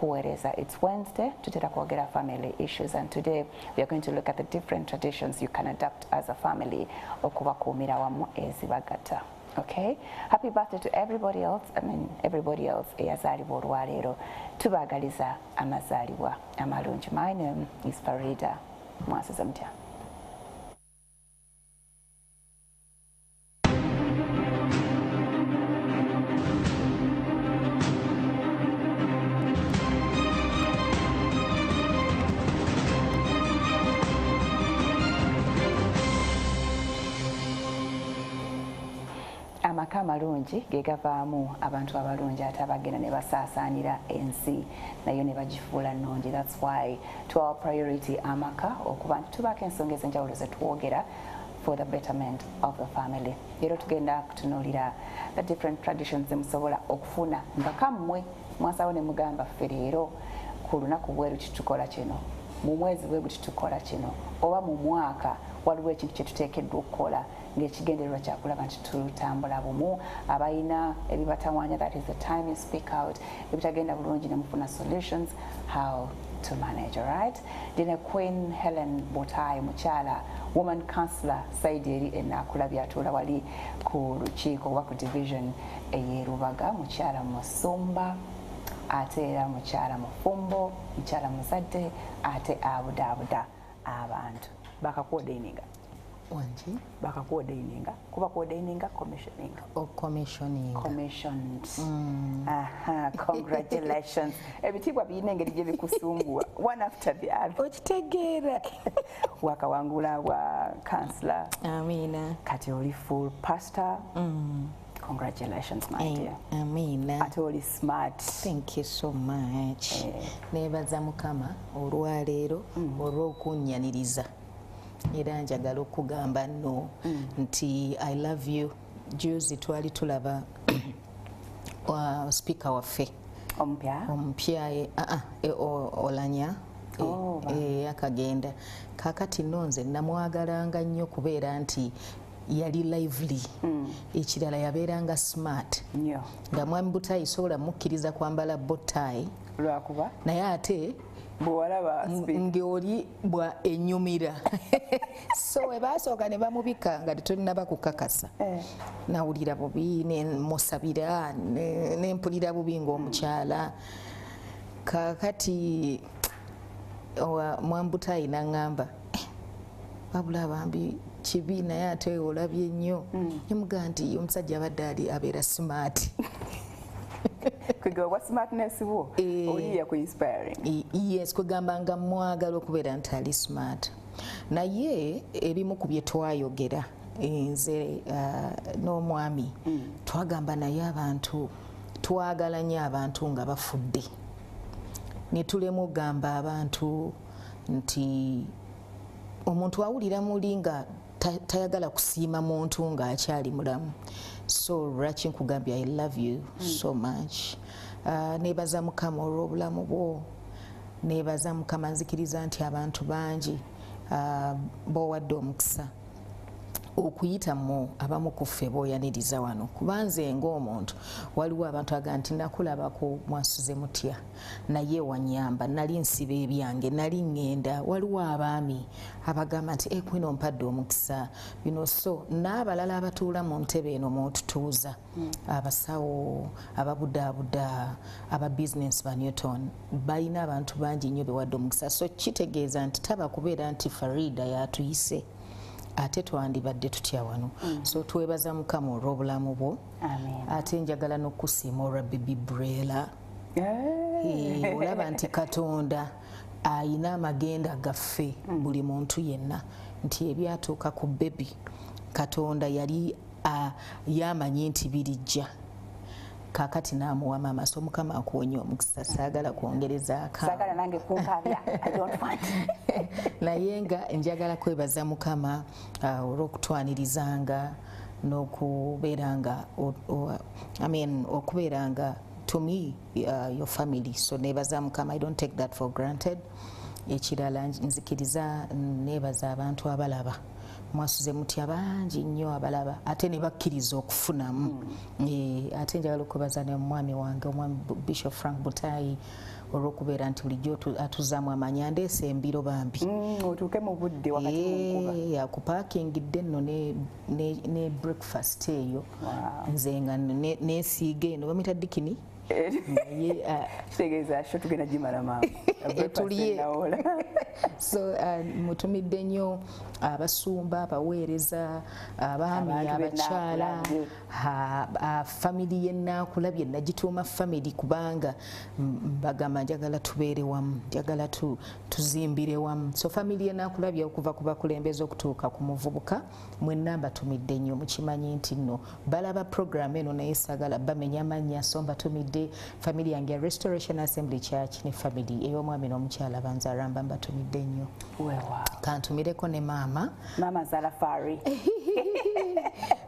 kuweereza. It's Wednesday, tutera kwogera family issues, and today we are going to look at the different traditions you can adapt as a family okubakuumira awamu ezibagatta. Okay, happy birthday to everybody else. Everybody else eyazaalibwa olwaleero. Tubaagaliza amazaalibwa amalungi. My name is Farida MwasuzeMutya. Amaka amalungi ge gavaamu abantu abalungi ate abagenda ne basaasaanira ensi nayo ne bagifuula nnungi. That's why to our priority amaka okuba nti tubaako ensonga ez'enjawulo ze twogera for the betterment of the family. Leero tugenda kutunuulira the different traditions ze musobola okufuna nga kammwe mwasawo ne mugamba ffe leero ku lunaku bweru kitukola kino, mu mwezi bwe guti tukola kino, oba mu mwaka waliwo ekintu kye tuteekeddwa okukola ng'ekigendererwa kyakulaba nti tutambula bumu. Abalina ebibatawaanya, that is the time you speak out. Ebitagenda bulungi ne mufuna solutions how to manage, all right? Dina Queen Helen Botai mukyala woman councillor side eri enakulabya atula wali ku lukiiko oba ku division eyerubaga, mukyala musumba ate era mukyala mufumbo, mukyala muzadde ate abudaabuda abantu bakakuodaininga wanji bakakuodaininga kuba kuodaininga commissioning commissioning commissioned. Congratulations. Ebitibwa birina engeri gye bikusungua one after the other. okitegeera wakawangula wa councillor amina kati oli full pastor. Congratulations, my dear. Amina. Ate oli smart. Thank you so much. Nebaza mukama olwaleero olw'okunnyaniriza era njagala okugamba nno nti I love you. Juzi twali tulaba speaker waffe omupya olanya akagenda kakati nonze namwagalanga nnyo kubeera nti yali lively. Ekirala yabeeranga smart nga mwami Butayi sobola mukkiriza kwambala botayi lwakuba naye ate bw'olaba ng'oli bwa ennyumira so we baasooka ne bamubika nga tetulina kukakasa nawulira bubi nemusabira nempulira bubi ng'omukyala kakati mwami Butayi n'aŋŋamba wabula bambi kibi naye ate olabye nnyo nemugaa nti omusajja abadde abeera smart. Kwegamba smartness wo oli ku inspiring. Yes, kwegamba nga mwagala okubeera nti ali smart. Naye ebimu ku bye twayogera nze n'omwami twagamba naye abantu twagala nnyo abantu nga bafudde ne tulemu okugamba abantu nti omuntu awulira muli nga tayagala kusiima muntu ng'akyali mulamu. So lwaki nkugambye I love you so much. Nebaza mukama olw'obulamu bwo, nebaza mukama nzikiriza nti abantu bangi b'owadde omukisa okuyita mu abamu ku ffe b'oyaniriza wano kuba nze ng'omuntu waliwo abantu aga nti nakulabako MwasuzeMutya naye wanyamba nali nsiba ebyange nali ŋŋenda. Waliwo abaami abagamba nti kwino ompadde omukisa bino. So n'abalala abatuula mu ntebe eno mw'otutuuza abasawo ababudaabuda aba business ba Newton balina abantu bangi nnyo bewadde omukisa. So kitegeeza nti taba kubeera nti Farida yatuyise ate twandibadde tutya wano. So twebaza mukama olw'obulamu bwo. Ate njagala n'okusiima olwa Baby Brella. Olaba nti Katonda ayina amagenda gaffe buli muntu yenna nti ebyatuuka ku baby Katonda yali yamanyi nti birijja. Kakati n'amuwa maama. So mukama akuwonya omukisa. Saagala kwongereza saagala nange kunkabya. I don't want. Naye nga njagala kwebaza mukama olw'okutwanirizanga n'okubeeranga okubeeranga to me your family. So nebaza mukama. I don't take that for granted. Ekirala nzikiriza nebaza abantu abalaba MwasuzeMutya bangi nnyo abalaba ate ne bakkiriza okufunamu. Ate njagala okubaza ne omwami wange omwami Bishop Frank Butayi olw'okubeera nti bulijjo atuzaamu amaanyi andeese embiro bambi otuuke mu budde wakati w'enkuba akupaakingidde nno ne breakfast eyo nze nga neesiiga eno bamuyita dikini kitegeeza sho tugenda gimala maama etuliye so mutumidde nnyo abasumba abaweereza abaami abakyala family y'ennakulabye nagituuma family kubanga bagamba njagala tubeere wamu njagala tuzimbire wamu so family y'ennakulabye okuva ku bakulembeze okutuuka ku muvubuka mwenna mbatumidde nnyo mukimanyi nti nno balaba program eno naye sagala bamenya amannya so mbatumidde family yange ya Restoration Assembly Church ne family ey'omwami n'omukyala banzaramba mbatumidde nnyo kantumireko ne maama Zalafari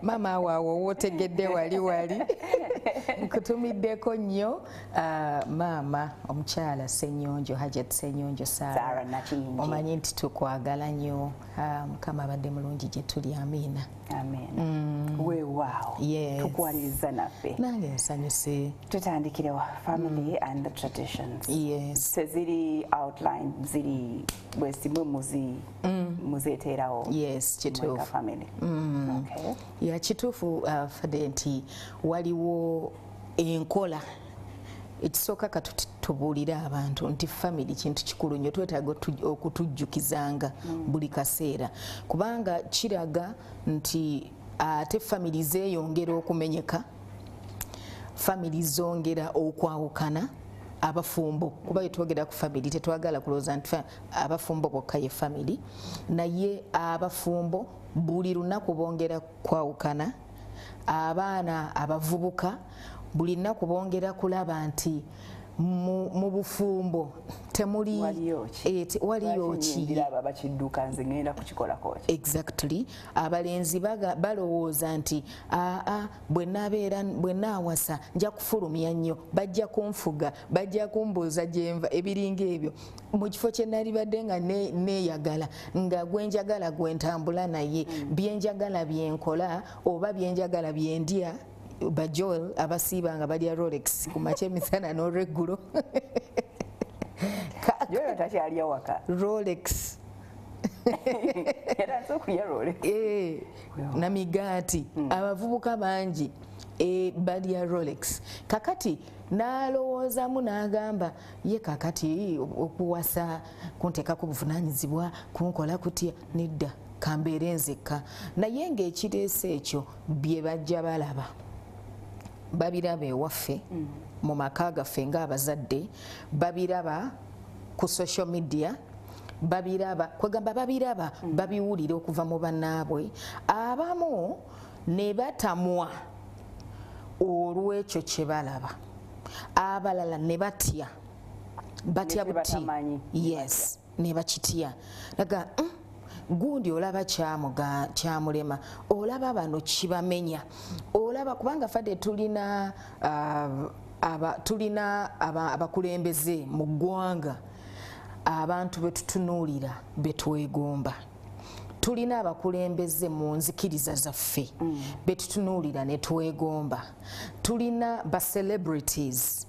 maama waawo wootegedde wali nkutumiddeko nnyo maama omukyala Ssenyonjo Hajat Ssenyonjo Sara omanyi nti tukwagala nnyo mukama abadde mulungi gye tuli amiina weewaawo tukwaliriza naffe nange nsanyuse tutandikirewa family and the traditions teziri outline ziri bwesimwe muzeeterawo kituufu family ya kituufu fadde nti waliwo enkola ekisooka katubuulire abantu nti family kintu kikulu nnyo twetaaga okutujjukizanga buli kaseera kubanga kiraga nti ate family zeeyongera okumenyeka family zongera okwawukana abafumbo kuba twogera ku family tetwagala kulowooza nti abafumbo bokka ye family naye abafumbo buli lunaku bongera kwawukana abaana abavubuka buli lunaku bongera kulaba nti mu bufumbo temuli waliyo ki exactly abalenzi balowooza nti bwe naawasa nja kufulumya nnyo bajja kunfuga bajja kumbuuza gyenva ebiringa ebyo mu kifo kye nalibadde nga neeyagala nga gwenjagala gwentambula naye byenjagala byenkola oba byenjagala byendya ba Joel abasiiba nga balya Rolex ku makya emisana n'olweggulo Joel takyalya waka Rolex era nsokulya Rolex na migaati abavubuka bangi balya Rolex kakati n'alowoozamu n'agamba ye kakati okuwasa kunteekako buvunaanyizibwa kunkola kutya nedda kambeere nzekka naye ng'ekireese ekyo bye bajja balaba babiraba ewaffe mu maka gaffe ng'abazadde babiraba ku social media kwegamba babiraba babiwulira okuva mu bannaabwe abamu ne batamwa olw'ekyo kye balaba abalala ne batya buti ne bakitya naga gundi olaba kyamulema olaba bano kibamenya olaba kubanga fadde tulina abakulembeze mu ggwanga abantu betutunuulira betwegomba tulina abakulembeze mu nzikiriza zaffe betutunuulira ne twegomba tulina ba celebrities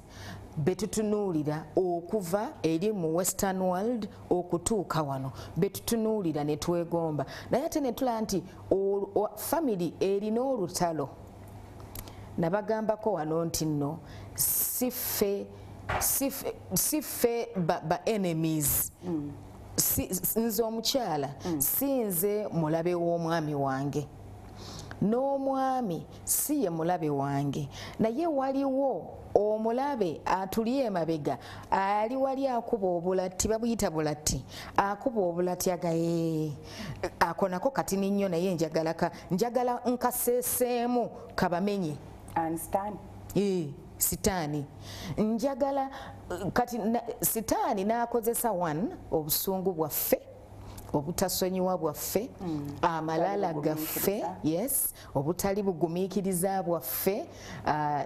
betutunuulira okuva eri mu western world okutuuka wano betutunuulira ne twegomba naye ate ne tulaba nti family erina olutalo nabagambako wano nti nno si ffe ba enemies nze omukyala sinze mulabe w'omwami wange n'omwami si ye mulabe wange naye waliwo omulabe atuli emabega ali wali akuba obulatti babuyita bulatti akuba obulatti agaye akonako katini nnyo naye njagala nkaseeseemu kabamenye sitaani njagala kati sitaani n'akozesa obusungu bwaffe obutasonyiwa bwaffe, amalala gaffe, yes, obutali bugumiikiriza bwaffe,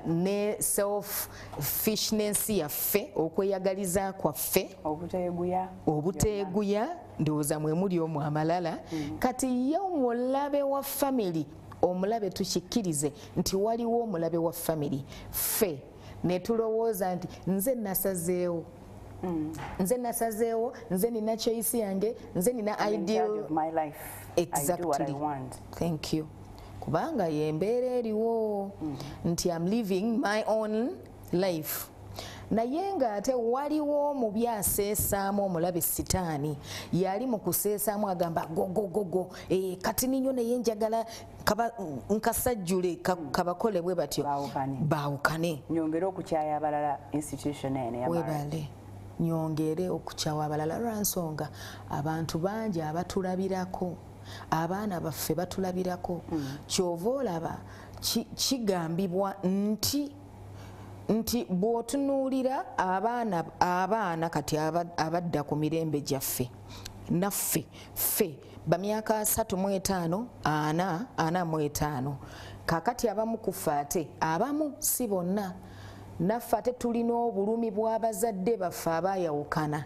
ne selfishness yaffe, okweyagaliza kwaffe, obuteeguya, ndowooza mwe muli omwo amalala. Kati ye omulabe wa family, omulabe tukikkirize nti waliwo omulabe wa family, ffe ne tulowooza nti nze nasazeewo, nze nasazeewo, nze nina choice yange, nze nina ideal of my life. Exactly. I do what I want. Thank you. Kubanga yembeera eriwo nti I'm living my own life. Naye ng'ate waliwo omubi aseesaamu omulabe sitaani yali mu kuseesaamu agamba gogogogo kati ninyo naye njagala nkasajjule kabakole bwe batyo baawukane. Nyongere okukyaya abalala institution eno webale nyongere okukyawa abalala lwansonga abantu bangi abatulabirako, abaana baffe batulabirako. Kyova olaba kigambibwa nti bw'otunuulira abaana kati abadda ku mirembe gyaffe, naffe ffe bamyaka 35 45 kakati abamu kufa ate abamu si bonna. Naffe ate tulina obulumi bw'abazadde baffe abaayawukana.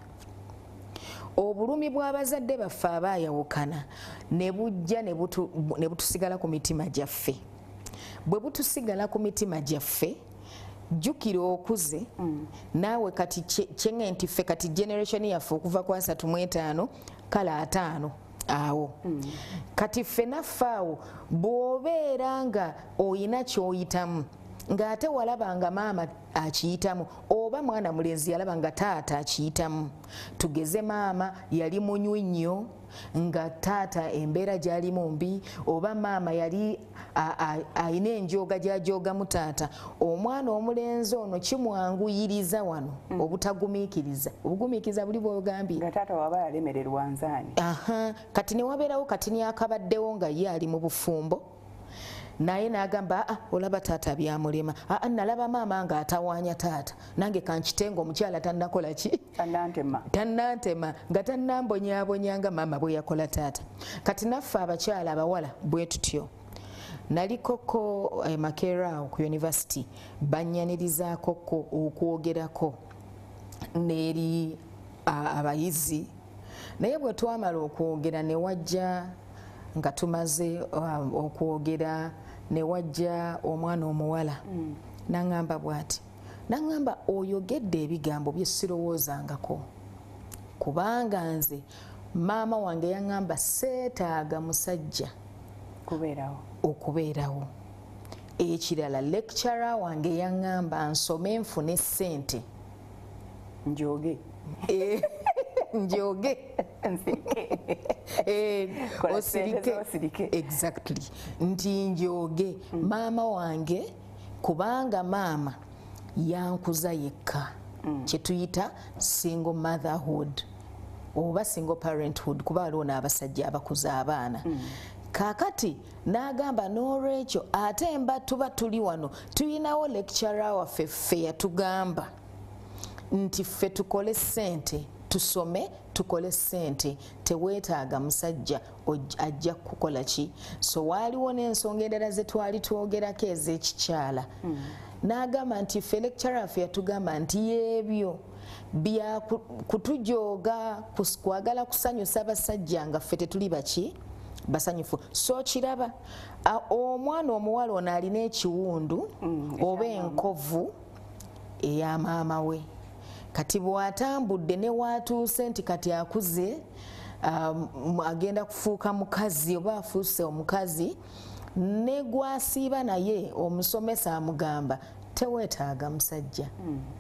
Obulumi bw'abazadde baffe abaayawukana ne bujja ne butusigala ku mitima gyaffe. Bwe butusigala ku mitima gyaffe, jjukira okuze naawe kati kyenga nti ffe kati generation yaffe okuva kwa 35 kale 5 awo. Kati ffe naffe awo bw'obeera nga oyina ky'oyitamu ng'ate walabanga maama akiyitamu oba mwana mulenzi yalabanga taata akiyitamu. Tugeze maama yali munywi nnyo nga taata embeera gy'alimu mbi, oba maama yali ayina enjooga gy'ajoogamu taata, omwana omulenzi ono kimwanguyiriza wano obutagumiikiriza. Obugumiikiriza buli bw'ogambye nga taata waba yalemererwa nzaani. Kati ne wabeerawo katini akabaddewo nga ye ali mu bufumbo, naye n'agamba olaba taata byamulema, nalaba maama nga atawaanya taata, nange kankitenga omukyala tannakola ki? Tannantema nga tannambonyabonyanga maama bwe yakola taata. Kati naffe abakyala abawala bwe tutyo. Nalikoko Makerere ku university bannyanirizaakoko okwogerako n'eri abayizi, naye bwe twamala okwogera ne wajja nga tumaze okwogera ne wajja omwana omuwala n'aŋŋamba bw'ati, n'aŋŋamba oyogedde ebigambo bye sirowoozangako, kubanga nze maama wange yaŋŋamba seetaaga musajja okubeerawo. Ekirala lecturer wange yaŋŋamba nsome nfune ssente njoge njoge osirike. Exactly. Nti njoge maama wange, kubanga maama yankuza yekka, kye tuyita single motherhood oba single parenthood, kuba waliwo n'abasajja abakuza abaana. Kakati n'agamba n'olwekyo ate mba tuba tuli wano tuyinawo lecturer waffe ffe yatugamba nti ffe tukole ssente, tusome tukole ssente, teweetaaga musajja ajja kukola ki. So waaliwo n'ensonga endala ze twali twogerako ez'ekikyala. N'agamba nti ffe lecturer ffe yatugamba nti y'ebyo bya kutujooga kwagala kusanyusa basajja nga ffe tetuli baki basanyufu. So kiraba omwana omuwala ono alina ekiwundu oba enkovu eya maama we. Kati bw'atambudde ne waatuuse nti kati akuze, agenda kufuuka mukazi oba afuuse omukazi, ne gwasiiba naye omusomesa amugamba teweetaaga musajja.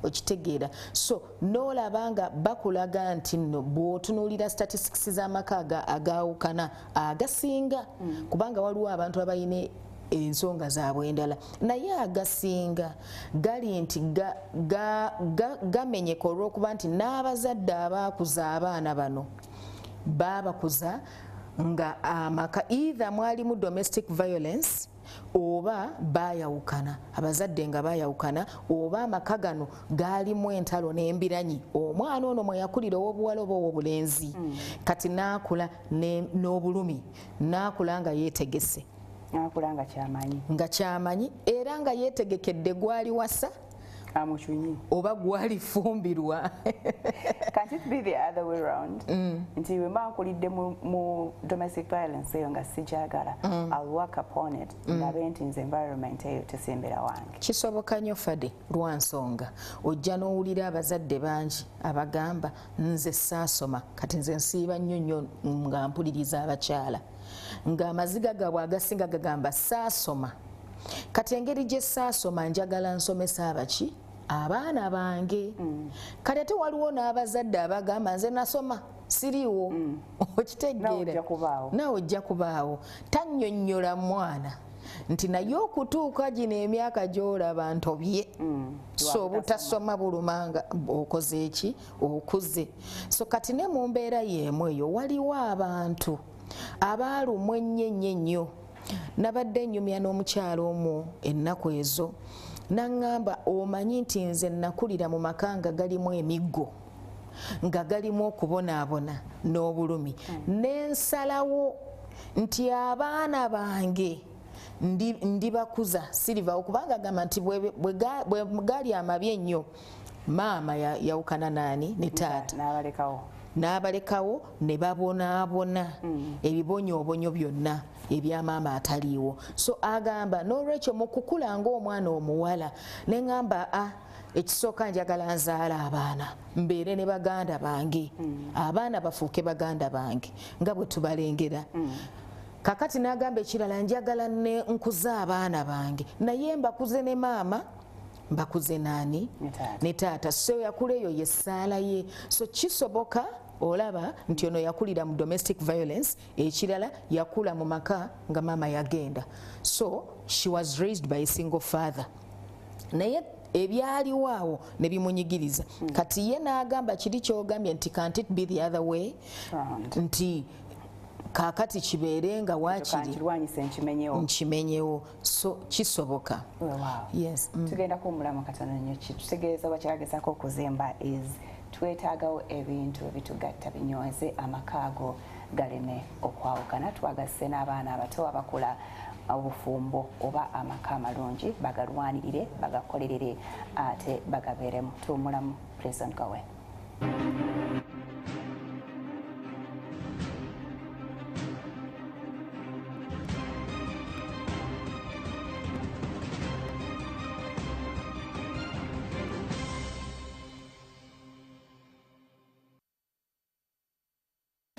Okitegeera. So n'olaba nga bakulaga nti nno bw'otunuulira statistics z'amaka agaawukana agasinga, kubanga waliwo abantu abayina ensonga zaabwe endala, naye agasinga gali nti gamenyeka olw'okuba nti n'abazadde abaakuza abaana bano baabakuza nga amaka either mwalimu domestic violence oba bayawukana abazadde nga bayawukana oba amaka gano gaalimu entalo n'embiranyi omwana ono mwe yakulira ow'obuwala oba ow'obulenzi kati naakula n'obulumi naakula nga yeetegese nga kyamanyi era nga yeetegekedde gwali wasa amuchunyi oba gwali fumbirwa. Can't it be the other way around? Nti we makulidde mu domestic violence eyo nga sijagala. I'll work upon it. Ndabe nti nze environment eyo tesembera wange. Kisoboka nnyo Fade lwa nsonga ojja n'owulira abazadde bangi abagamba nze saasoma kati nze nsiiba nnyo nga mpuliriza abakyala ng'amaziga gaabwe agasinga gagamba saasoma kati engeri gye saasoma njagala nsomesa abaki abaana bange kati ate waliwo n'abazadde abagamba nze nasoma siriiwo okitegeera naawe ojja kubaawo tannyonnyola mwana nti naye okutuuka gino emyaka gy'olaba ntobye so obutasoma bulumanga okoze eki okuze so kati ne mu mbeera y'emu eyo waliwo abantu abaalumwa ennyo nabadde nnyumya n'omukyalo omu ennaku ezo naŋŋamba omanyi nti nze nakulira mu maka nga galimu emiggo nga galimu okubonaabona n'obulumi n'ensalawo nti abaana bange ndibakuza siriva okubanga agamba nti bwe gaali amabi ennyo maama yawukana naani ne taata n'abalekawo ne babonaabona ebibonyoobonyo byonna ebya maama ataliiwo so agamba n'olwekyo mu kukula ng'omwana omuwala ne ŋŋamba ekisooka njagala nzaala abaana mbeere ne baganda bange abaana bafuuke baganda bange nga bwe tubalengera kakati n'agamba ekirala njagala ne nkuza abaana bange naye mbakuze ne maama mbakuze naani ne taata so yakula eyo yessaala ye so kisoboka olaba nti ono yakulira mu domestic violence ekirala yakula mu maka nga maama yagenda so she was raised by a single father naye ebyaliwo awo ne bimunyigiriza kati ye n'agamba kiri kyogambye nti can't it be the other way nti kakati kibeere nga waakiri nkimenyewo so kisoboka yes tugenda kuwummulamu katono nnyo kitutegeeza bakiragezaako okuzimba is twetaagawo ebintu ebitugatta binyweze amaka ago galeme okwawukana twagasse n'abaana abato abakula obufumbo oba amaka amalungi bagalwanirire bagakolerere ate bagabeeremu tuwummulamu President Gawe.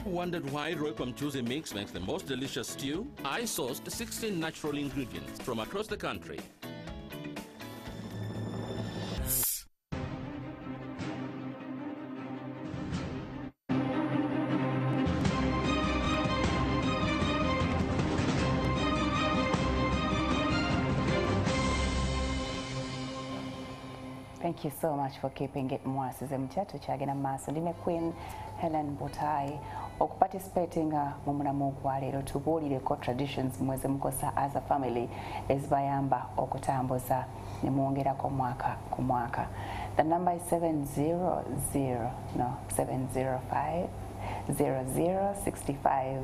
Wondered why Royco Mchuzi mix makes the most delicious stew? I sourced 16 natural ingredients from across the country. Thank you so much for keeping it MwasuzeMutya tukyagenda maaso ndine Queen Helen Butai okuparticipating mu mulamu gwaleero tubuulireko traditions mweze mukosa as a family ezibayamba okutambuza ne mwongerako mwaka ku mwaka. The number is 705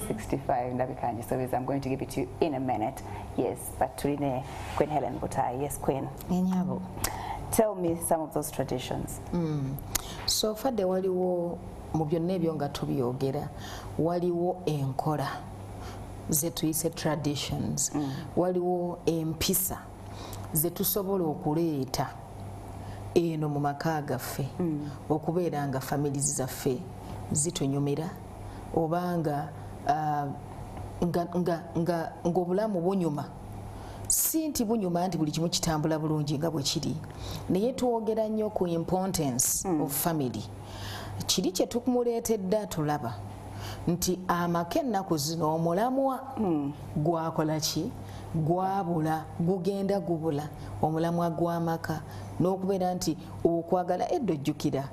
65 ndabikanje so I'm going to give it to you in a minute. Yes, but tuline Queen Helen Butai. Yes, Queen. Enyabo. Tell me some of those traditions. So Fade waliwo mu byonna ebyo nga tubyogera waliwo enkola ze tuyise traditions waliwo empisa ze tusobola okuleeta eno mu maka gaffe okubeera nga families zaffe zitunyumira obanga ng'obulamu bunyuma si nti bunyuma nti buli kimu kitambula bulungi nga bwe kiri naye twogera nnyo ku importance of family kiri kye tukumuleetedde tulaba nti amaka ennaku zino omulamwa gwakola ki gwabula gugenda gubula omulamwa gw'amaka n'okubeera nti okwagala eddo ojjukira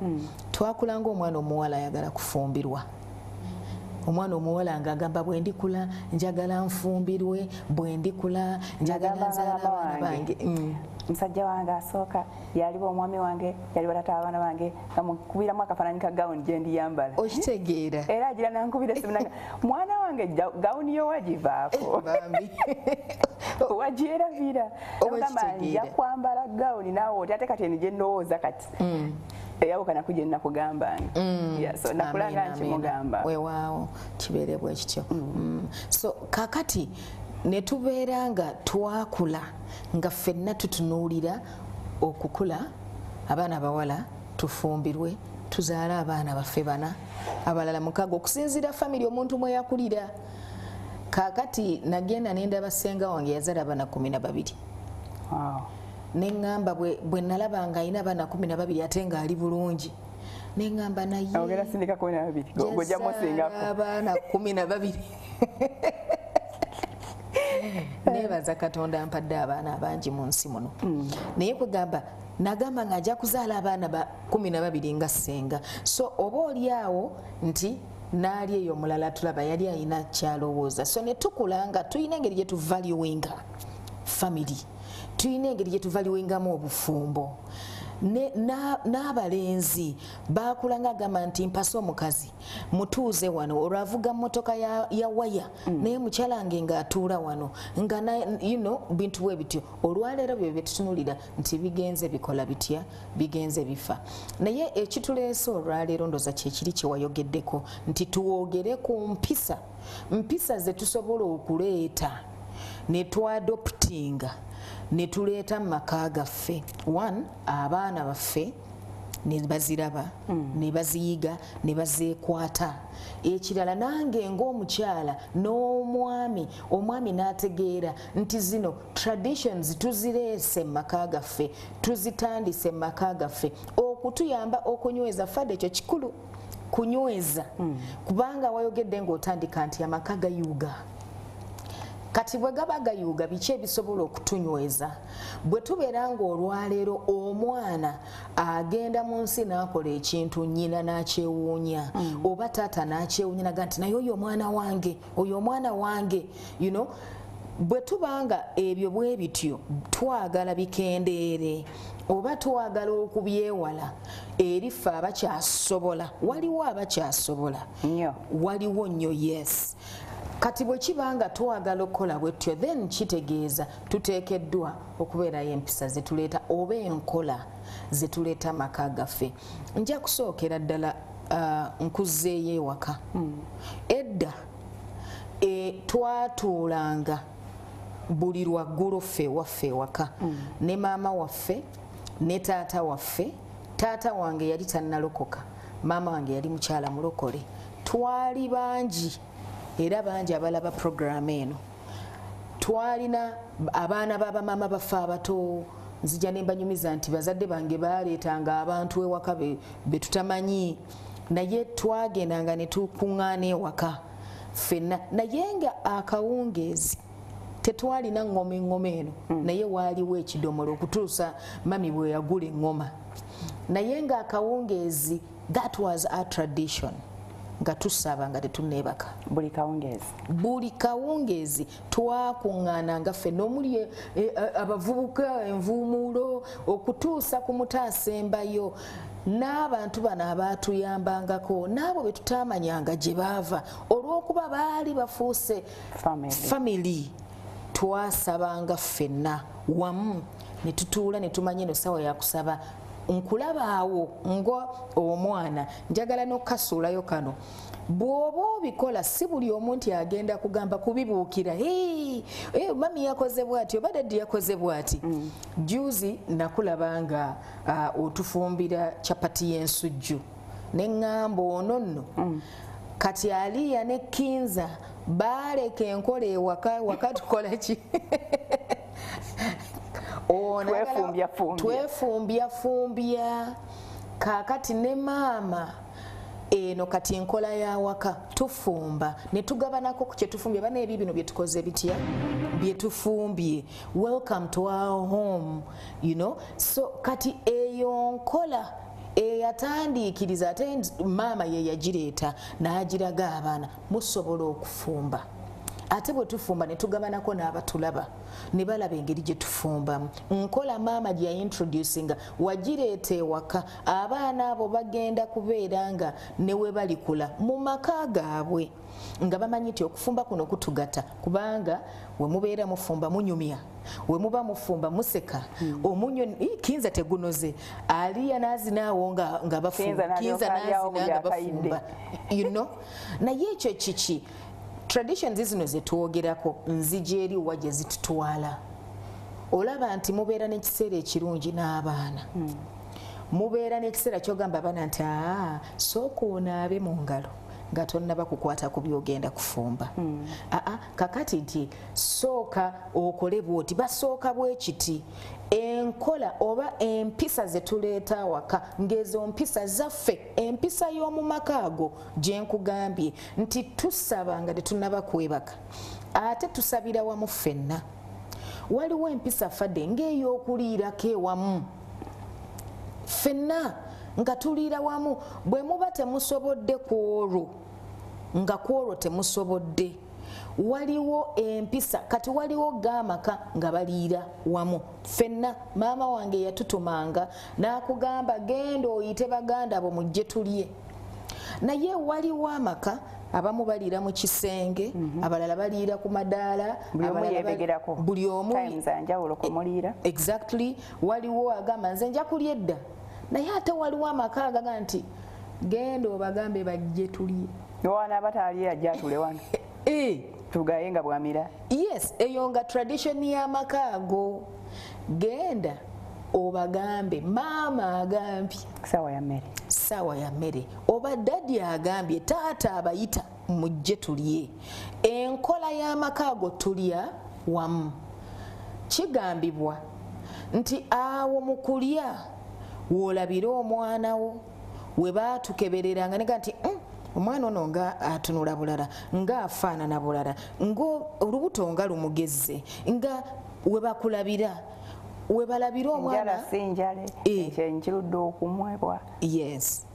twakula ng'omwana omuwala ayagala kufumbirwa omwana omuwala ng'agamba bwe ndikula njagala nfumbirwe, bwe ndikula njagala nzaala abaana bange. Musajja wange asooka yaliwo omwami wange yaliwo taata abaana bange kamukubiramu akafaananyi ka gawuni gye ndiyambala. Okitegeera. Era agira nankubira esimu nanga mwana wange gawuni yo wagivaako. Wagyeravira. Ogamba nja kwambala gawuni naawe oti ate kati eno gye ndowooza kati. Eyawukana ku gye nnakugambanga. So nakulanga nkimugamba. Weewaawo kibeere bwe kityo. So kakati ne tubeera nga twakula nga ffenna tutunuulira okukula abaana abawala tufumbirwe tuzaala abaana baffe bana abalala mukago okusinziira famire omuntu mwe yakulira. Kakati nagenda nendaba ssenga wange yazaala abaana 12. Neŋŋamba bwe nalaba nga alina abaana 12 ate ng'ali bulungi neŋŋamba naye ogera sindika 12 gojjamu osingako abaana 12. Nebaza Katonda ampadde abaana abangi mu nsi muno. Naye kugamba nagamba nga ajja kuzaala abaana ba 12 nga ssenga. So oba oli awo nti naali eyo omulala tulaba yali alina kyalowooza. So ne tukula nga tulina engeri gye tuvaluinga family, tulina engeri gye tuvaluingamu obufumbo. N'abalenzi bakula nga agamba nti mpasa omukazi mutuuze wano olwavuga mmotoka ya waya naye mukyala wange ng'atuula wano nga bintu bwe bityo. Olwaleero byo bye tutunulira nti bigenze bikola bitya, bigenze bifa. Naye ekituleese olwaleero ndoza kyekiri kye wayogeddeko nti tuwogere ku mpisa ze tusobola okuleeta ne twadoptinga ne tuleeta mu maka gaffe. One, abaana baffe ne baziraba ne baziyiga ne bazeekwata. Ekirala nange ng'omukyala omwami n'ategeera nti zino traditions tuzireese mu maka gaffe, tuzitandise mu maka gaffe okutuyamba okunyweza. Fadde ekyo kikulu kunyweza kubanga wayogedde ng'otandika nti amaka gayuuga. Kati bwe gaba gayuuga biki ebisobola okutunyweza? Bwe tubeera ng'olwaleero omwana agenda mu nsi n'akola ekintu nnyina n'akyewuunya oba taata n'akyewuunya naga nti naye oyo omwana wange bwe tubanga ebyo bwe bityo twagala bikendeere oba twagala okubyewala eriffe abakyasobola. Waliwo abakyasobola, waliwo nnyo, yes. Kati bwe kibanga twagala okukola bwetyo then kitegeeza tuteekeddwa okubeerayo empisa ze tuleeta oba enkola ze tuleeta maka gaffe. Nja kusookera ddala nkuzzeeyo ewaka. Edda twatuulanga buli lwaggulo ffe waffe ewaka ne maama waffe ne taata waffe. Taata wange yali tannalokoka, maama wange yali mukyala mulokole. Twali bangi era bangi abalaba program eno. Twalina abaana b'abamaama baffe abato. Nzija ne mbanyumiza nti bazadde bange baaleetanga abantu ewaka be tutamanyi, naye twagendanga ne tukuŋŋaana ewaka ffenna. Naye nga akawungeezi tetwalina ngoma eno, naye waaliwo ekidomola okutuusa mami bwe yagula eŋŋoma. Naye nga akawungeezi, that was our tradition. Nga tusaba nga tetunneebaka buli kawungeezi twakuŋŋaana nga ffenna omuli abavubuka, envuumuulo okutuusa ku mutaasembayo n'abantu bano abaatuyambangako n'abo be tutaamanyanga gye baava olw'okuba baali bafuuse family. Twasabanga ffenna wamu ne tutuula ne tumanya eno ssaawa yakusaba. Nkulabaawo nga omwana njagala n'okukasuulayo kano. Bw'oba obikola si buli omu nti agenda kugamba kubibuukira mami yakoze bw'ati oba daddi yakoze bw'ati. Juzi nakulaba nga otufumbira capati y'ensujju ne ŋŋamba ono nno kati aliya ne Kinza baaleka enkola ewaka tukola ki? Twefumbya. Kakati ne maama eno kati enkola ya waka tufumba ne tugabanako ku kyetufumbye. Bana ebyo bino bye tukoze bitya bye tufumbye. Welcome to our home, So kati eyo nkola eyatandiikiriza ate maama ye yagireeta n'agiraga abaana musobola okufumba. Ate bwe tufumba ne tugabanako n'abatulaba ne balaba engeri gye tufumbamu. Nkola maama gye yaintroducinga wagireeta ewaka, abaana abo bagenda kubeera nga ne we balikula mu maka gaabwe nga bamanyi nti okufumba kuno kutugata, kubanga we mubeera mufumba munyumya, we muba mufumba museka, omunyo kinza tegunoze, aliya nazinaawo nga bafumba, kinza nazina nga bafumba, you know. Naye ekyo kiki traditions zino zetwogerako nzije eri wa gye zitutwala. Olaba nti mubeera n'ekiseera ekirungi n'abaana, mubeera n'ekiseera kyogamba abaana nti sooka onaabe mu ngalo nga tonnaba kukwata ku byogenda kufumba. Kakati nti sooka okole bwoti, basooka bwe kiti. Enkola oba empisa zetuleeta awaka ng'ezo mpisa zaffe, empisa y'omu maka ago gye nkugambye nti tusaba nga tetunnaba kwebaka, ate tusabira wamu ffenna. Waliwo empisa fadde ng'ey'okuliirako ewamu ffenna nga tuliira wamu. Bwe muba temusobodde ku olwo nga ku olwo temusobodde, waliwo empisa kati, waliwo gaamaka nga baliira wamu. Ffenna maama wange yatutumanga n'akugamba genda oyite baganda bo mujje tulye. Naye waliwo amaka abamu baliira mu kisenge, abalala baliira ku madaala, buli omu njawulo kumuliira. Exactly. Waliwo agamba nze nja kulya edda, naye ate waliwo amaka agaga nti genda obagambe bajje tulye. Yowana bataliira ajja tule wano. Tugaye nga bwamira. Yes, eyo nga tradition y'amaka ago. Genda obagambe maama agambye sawa ya mmere, oba dadi agambye taata abayita mujje tulye. Enkola y'amaka ago tulya wamu. Kigambibwa nti awo mu kulya woolabira omwana wo we baatukebereranga ne nti omwana ono nga atunula bulala, nga afaanana bulala, olubuto nga lumugezze, nga we bakulabira, we balabira omwana nkirudde okumwebwa. Yes.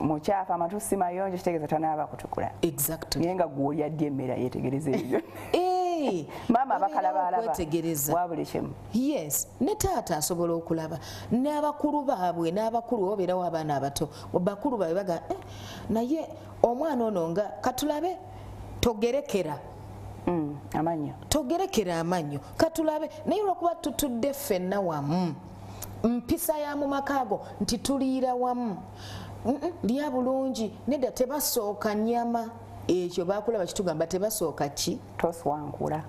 Mukyafu amatu si mayonjo, kitegeeza tanaaba kutukula. Exactly. Naye nga gw'olya ddi emmere yetegereza ebyo. Maama bakalabalaba wabuli kimu. Yes, ne taata asobola okulaba, n'abakulu baabwe, n'abakulu obeerawo abaana abato, bakulu baabwe baga naye omwana ono nga katulabe togerekera amannyo, togerekera amannyo katulabe. Naye olwokuba tutudde ffenna wamu, mpisa ya mu maka ago nti tuliira wamu, lya bulungi, nedda tebasooka nnyama. Ekyo bakula bakitugamba tebasooka ki?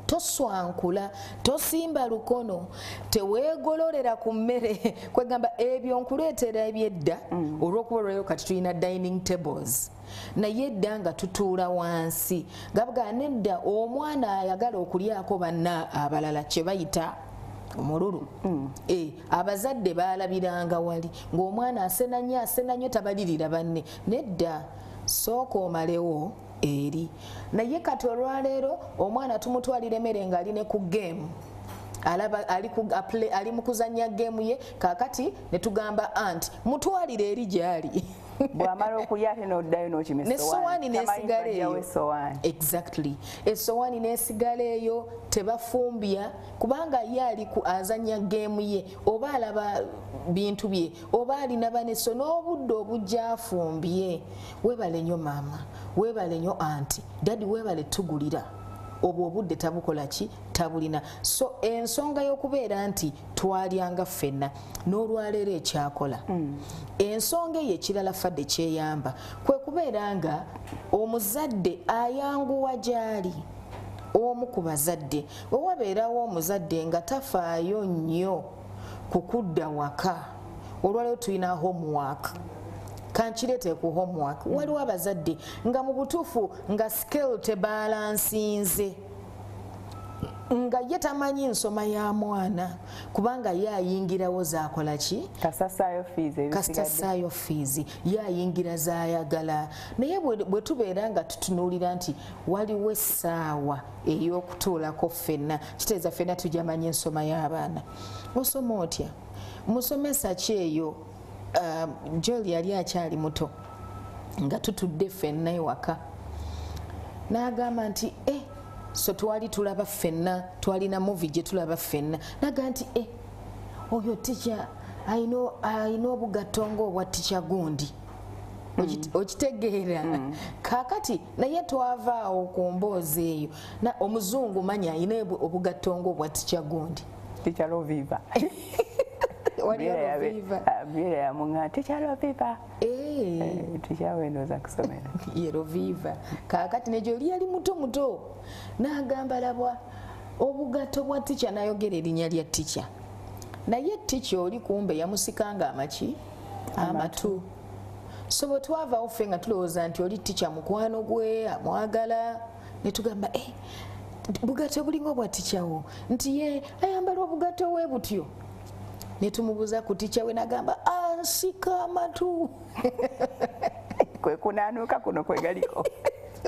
Toswankula, tosimba lukono, teweegololera ku mmere. Kwegamba ebyo nkuleetera ebyedda olw'okuba olwayo kati tulina dining tables. Naye edda nga tutuula wansi, gabuga nedda omwana ayagala okulyako banna abalala kye bayita omululu. Abazadde baalabiranga wali ng'omwana asenanye tabalirira banne. Nedda, sooka omalewo eri. Naye kati olwaleero omwana tumutwalira emmere ng'ali ne ku game, alaba ali mu kuzannya game ye, kaakati ne tugamba anti mutwalire eri gy'ali. Bw'amala okulya ate n'oddayo n'okimesa essowaani n'esigala eyo. Exactly. Essowaani n'esigala eyo tebafumbya, kubanga ye ali azannya geemu ye, oba alaba bintu bye, oba alina baneso n'obudde obujja afumbye. Weebale nnyo maama, weebale nnyo anti, dadi weebale tugulira. Obwo obudde tabukola ki? Tabulina. So ensonga y'okubeera nti twalyanga ffenna n'olwaleero ekyakola. Ensonga eyo ekirala fadde kyeyamba kwe kubeera nga omuzadde ayanguwa gy'ali. Omu ku bazadde bwe wabeerawo omuzadde nga tafaayo nnyo ku kudda waka, olwaleero tulina homework. Kankireete ku homework. Waliwo abazadde nga mu butuufu nga scale tebalansinze, nga ye tamanyi nsoma ya mwana, kubanga ye ayingirawo zaakola ki? Kasasaayo fees, ye ayingira zaayagala. Naye bwe tubeera nga tutunuulira nti waliwo essaawa ey'okutuulako ffenna, kitegeeza ffenna tujamanyi ensoma y'abaana. Osoma otya? Musomesa ki eyo Joel yali akyali muto nga tutudde ffenna ewaka n'agamba nti so twali tulaba ffenna twalina movie gye tulaba ffenna n'agamba nti oyo ticca ayina obugatto ng'obwa ticca gundi okitegeera kaakati naye twavaawo ku mboozi eyo omuzungu manya ayina obugatto ng'obwa ticca gundi Ticca Loviva Mira ya munga Ticca Loviva Ticca wenoza kusomera Loviva kaakati ne Joel yali muto n'agamba labwa obugatto bwa ticca n'ayogera erinnya lya ticca naye ticca oli kumbe yamusikanga amatu so bwe twavaawo ffe nga tulowooza nti oli ticca mukwano gwe amwagala ne tugamba bugatto bulinga obwa ticca wo nti ye ayambala obugatto we butyo ne tumubuuza ku ticca we n'agamba ansika amatu kwe kunaanuuka kuno kwegaliko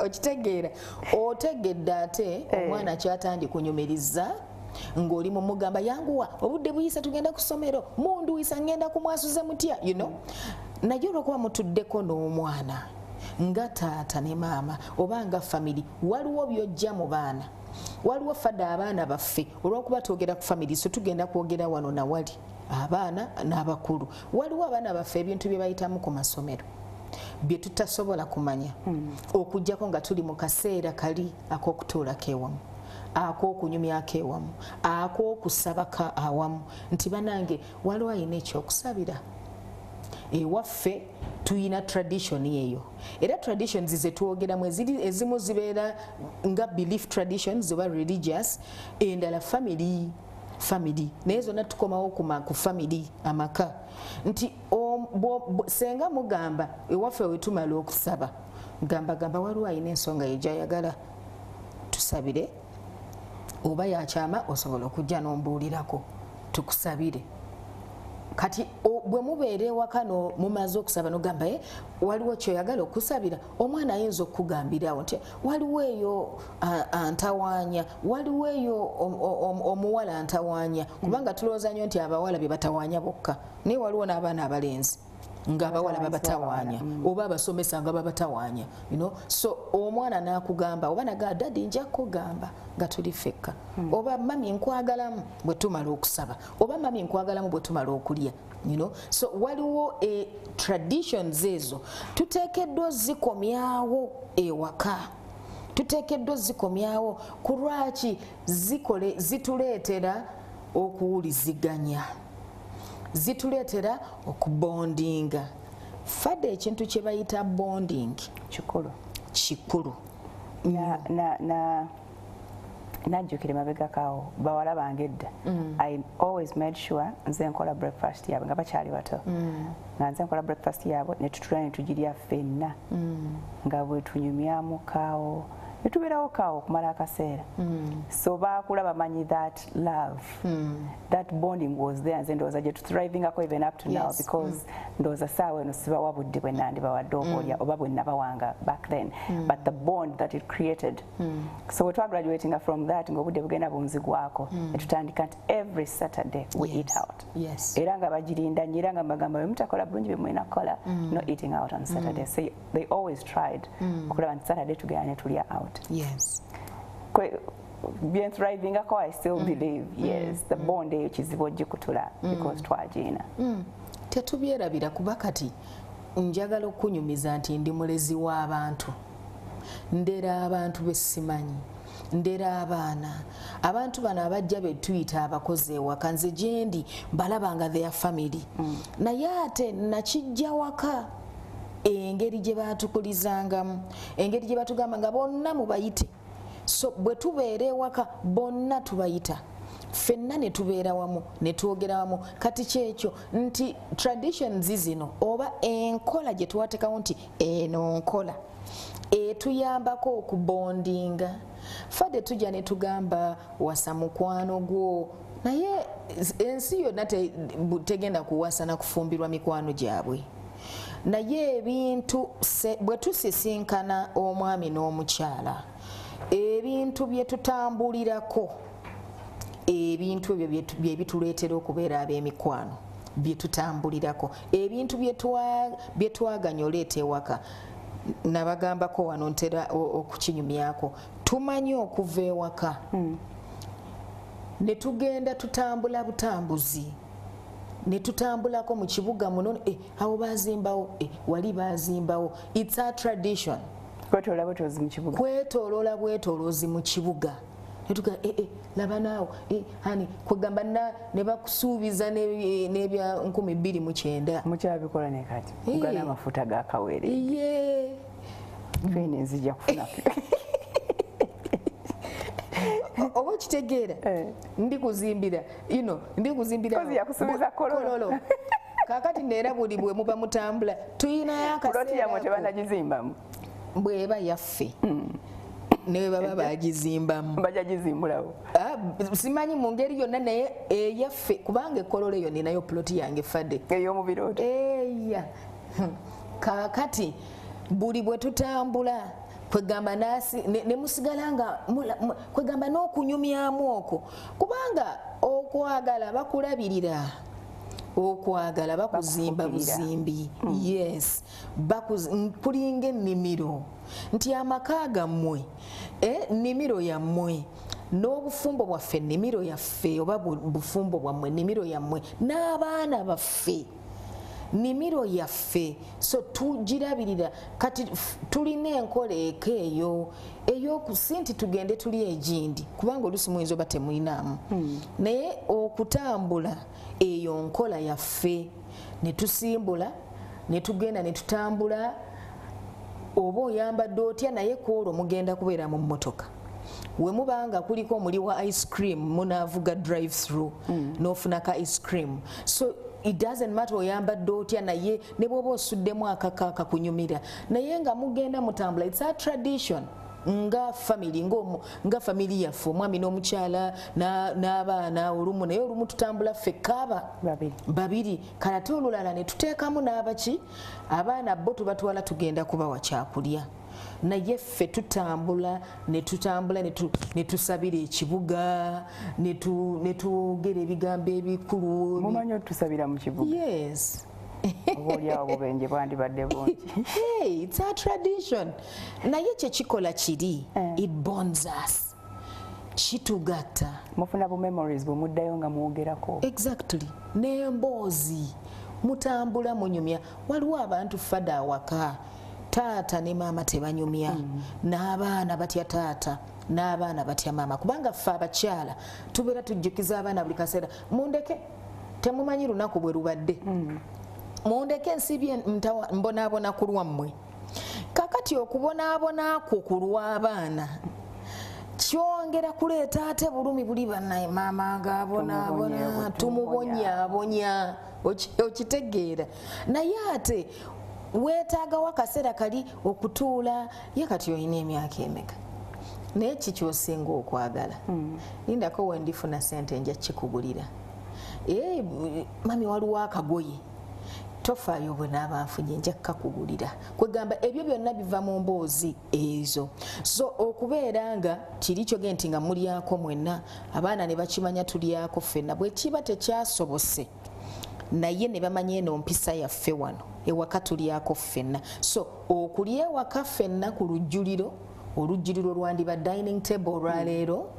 okitegeera otegedde ate omwana kyatandika kunyumiriza ng'oli mumugamba yanguwa obudde buyisa tugenda ku ssomero munduwisa ngenda ku MwasuzeMutya naye olwokuba mutuddeko n'omwana nga taata ne maama oba nga famiri waliwo byojja mu baana waliwo fadde abaana baffe olwokuba twogera ku famiri so tugenda kwogera wano nawali abaana n'abakulu waliwo abaana baffe ebintu bye bayitamu ku masomero bye tutasobola kumanya okujjako nga tuli mu kaseera kali ak'okutuulako ewamu ak'okunyumyako ewamu ak'okusabaka awamu nti banange waliwo ayina ekyokusabira ewaffe tuyina tradition eyo era traditions zetwogeramu ezimu zibeera nga belief traditions oba religious endala family naye zonna tukomawo ku family amaka nti senga mugamba ewaffe wetumala okusaba gamba waliwo ayina ensonga yegyayagala tusabire oba yakyama osobola okujja n'ombuulirako tukusabire kati bwe mubeera ewaka mumaze okusaba nogamba waliwo kyoyagala okusabira omwana ayinza okukugambirawo nti waliwo eyo antawaanya waliwo eyo omuwala antawaanya kubanga tulowooza nnyo nti abawala be batawaanya bokka naye waliwo n'abaana abalenzi ng'abawala babatawaanya oba abasomesa nga babatawaanya so omwana n'akugamba oba nagaa dadi nja kugamba nga tuli ffekka oba mami nkwagalamu bwe tumala okusaba oba mami nkwagalamu bwe tumala okulya so waliwo traditions ezo tuteekeddwa zikomyawo ewaka tuteekeddwa zikomyawo ku lwaki zituleetera okuwuliziganya zituleetera okubondinga fadde ekintu kye bayita bonding kikulu najjukira mabegakaawo bawala bange edda I always made sure nze nkola breakfast yaabwe nga bakyali bato nga nze nkola breakfast yaabwe ne tutula ne tugirya ffenna nga bwe tunyumyamu kaawo ne tubeerawo kaawo okumala akaseera so baakula bamanyi that love that bonding was there nze ndowooza gye tuthrivingako even up to now because ndowooza saawa eno sibawa budde bwe nandibawadde obaolya oba bwe nabawanga back then but the bond that it created so we twagraduatinga from that ng'obudde bugenda bunzigwako ne tutandika nti every Saturday we eat out era nga bagirinda nnyo era nga mbagamba bwe mutakola bulungi bye mulina kukola no eating out on Saturday so they always tried okulaba nti Saturday tugenda ne tulya out. Yes. Bien thriving ako I still believe yes the bond eyo kizibu ogikutula because twagina tetubyerabira kuba kati njagala okunyumiza nti ndi mulezi w'abantu ndera abantu besimanyi ndera abantu bano abajja betuyita abakozi ewaka nze gyendi balabanga their family naye ate nakijja waka engeri gye batukulizangamu engeri gye batugamba nga bonna mubayite so bwe tubeera ewaka bonna tubayita ffenna ne tubeera wamu ne twogera wamu kati kyekyo nti traditions zino oba enkola gye tuwateekawo nti eno nkola etuyambako okubondinga fadde tujja ne tugamba wasa mukwano gwo naye ensi yonna tegenda kuwasa na kufumbirwa mikwano gyabwe naye ebintu bwe tusisinkana omwami n'omukyala ebintu bye tutambulirako ebintu ebyo bye bituleetera okubeera ab'emikwano bye tutambulirako ebintu bye twaganya oleeta ewaka nabagambako wano ntera okukinyumyako tumanyi okuva ewaka ne tugenda tutambula butambuzi ne tutambulako mu kibuga muno awo bazimbawo wali bazimbawo it's a tradition kwetoloola bwetoloozi mu kibuga netuga laba naawo hani kwegamba ne bakusuubiza n'ebya 2009 mukyabikola ne kati kugana amafuta ga kawere fene nzija kufuna oba kitegeera ndikuzimbira yakusuubiza kololo kakati neera buli bwe muba mutambula tuyinayo akaseera tebanagizimbamu bweba yaffe newe baba bagizimbamu bajagizimbulawo simanyi mu ngeri yonna naye eyaffe kubanga ekololo eyo ninayo ploti yange fadde ey'omubirooto kakati buli bwe tutambula kwegamba ne musigala nga kwegamba n'okunyumyamu okwo kubanga okwagala bakulabirira okwagala bakuzimba buzimbi yes kulinga ennimiro nti amaka gammwe nnimiro yammwe n'obufumbo bwaffe nnimiro yaffe oba bufumbo bwammwe nnimiro yammwe n'abaana baffe nnimiro yaffe so tugirabirira kati tulina enkola eka eyo ey'okusinti tugende tuli egindi kubanga oluusi muyinza oba temuyinaamu naye okutambula eyo nkola yaffe ne tusimbula ne tugenda ne tutambula oba oyambadde otya naye kwolwo mugenda kubeera mu mmotoka we mubanga kuliko omuli wa ice cream munaavuga drive through n'ofuna ka ice cream so it doesn't matter oyambadde otya naye ne bwoba osuddemu akakaaka kunyumira naye nga mugenda mutambula it's a tradition nga family nga family yaffe omwami n'omukyala n'abaana olumu naye olumu tutambula ffekka babiri kalate olulala ne tuteekamu n'abaki abaana bo tubatwala tugenda kubawa kyakulya naye ffe tutambula ne tusabira ekibuga ne twogera ebigambo ebikulu mumanyi otusabira mu kibuga yes obaoliawo bubenje bwandibadde bungi it's a tradition naye kyekikola kiri it bonds us kitugatta mufuna bu memories bwemuddayo nga mwogerako exactly n'emboozi mutambula munyumya waliwo abantu fada awaka taata ne maama tebanyumya n'abaana batya taata n'abaana batya maama kubanga ffe abakyala tubeera tujjukiza abaana buli kaseera mundeke temumanyi lunaku bwe lubadde mundeke nsibye mbonaabona ku lwammwe kakati okubonaabona kwo ku lw'abaana kyongera kuleeta ate bulumi buli bannaye maama ng'abonaabona tumubonyaabonya okitegeera naye ate weetaagawo akaseera kali okutuula ye kati olina emyaka emeka naye kikyosinga okwagala lindako wendifuna sente nja kikugulira mami waliwo akagoye tofaayo bwe naaba nfunye nja kukakugulira kwegamba ebyo byonna biva mu mboozi ezo so okubeera nga kiri kyoge nti nga mulyako mwenna abaana ne bakimanya tulyako ffenna bwe kiba tekyasobose naye ne bamanya eno mpisa yaffe wano ewaka tulyako ffenna so okulya ewaka ffenna ku lujjuliro olujjuliro lwandiba dining table olwaleero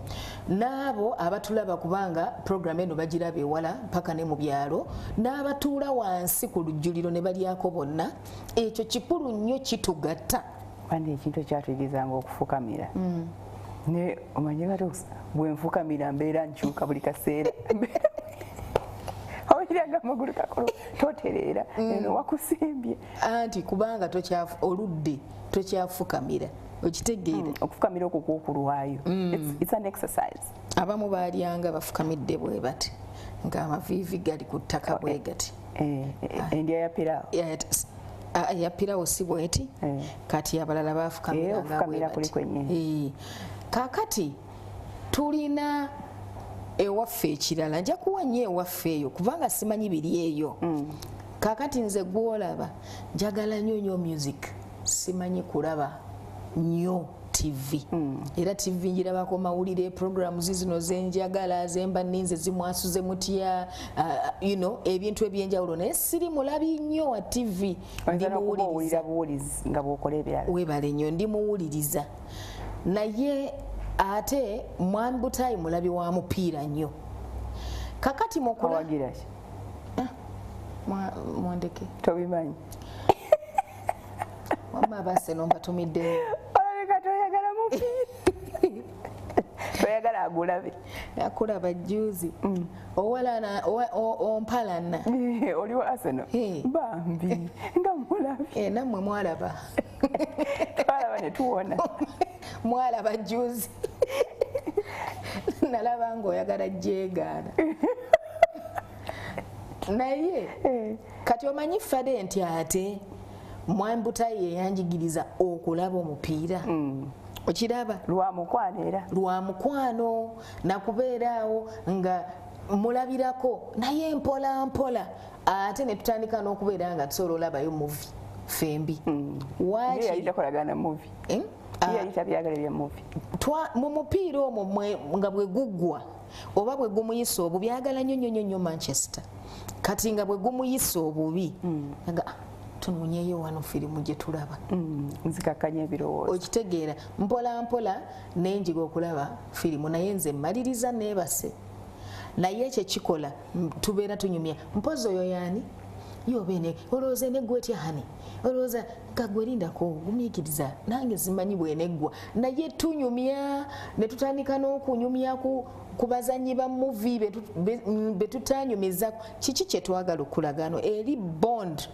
n'abo abatulaba kubanga program eno bagiraba ewala mpaka ne mu byalo n'abatuula wansi ku lujjuliro ne balyako bonna ekyo kikulu nnyo kitugatta kandi ekintu ekyatuyigizanga okufukamira ne omanye kati bwe nfukamira mbeera nkyuka buli kaseera awuliraga amagulu kakolo totereera eno wakusimbye anti kubanga oludde tokyafukamira okitegeera okufukamira okwo kwokulwayo it's an exercise abamu baalyanga bafukamidde bwe bati ng'amaviivi gali ku ttaka bwe gati endya ya piraawo ya piraawo si bweti kati abalala bafukamiranga bwe bati kakati tulina ewaffe ekirala nja kuwa nnyo ewaffe eyo kubanga simanyi biri eyo kakati nze gwolaba njagala nnyo music simanyi kulaba nnyo TV era TV njirabako mawulire programs zino zenjagala zemba ninze zimwasuzemutya you know ebintu ebyenjawulo naye siri mulabi nnyo wa TV ndimuwuliriza nga bwokola ebirala webale nnyo ndimuwuliriza naye ate Mwami Butayi mulabi wa mupiira nnyo kakati mukula awagira ki mwandeke tobimanyi wamma base nombatumidde olabika toyagala mupiira toyagala agulabe akulaba juzi owalana ompalana oli wa Arsenal bambi nga mulabi nammwe mwalaba twalaba ne tuwona mwalaba juzi nalaba ng'oyagala jeegaana naye kati omanyi fade nti ate Mwami Butayi yeyanjigiriza okulaba omupiira okiraba lwa mukwano nakubeeraawo nga mulabirako naye mpola mpola ate ne tutandika n'okubeera nga tusobola olabayo muvi fembi mu mupiira omwo nga bwe guggwa oba bwe gumuyisa obubi byagala nnyo Manchester kati nga bwe gumuyisa obubi tunoonyeyo wano firimu gye tulaba nzikakanya ebirowoozo okitegeera mpola mpola nenjiga okulaba firimu naye nze mmaliriza neebase naye ekyo kikola tubeera tunyumya mpozi oyo yaani yobene olowooza neggwa etya hani olowooza kagwerindako gumiikiriza nange zimanyi bweneggwa naye tunyumya ne tutandika n'okunyumya ku bazanyi ba muvi be tutanyumizako kiki kye twagala okulagano eri bond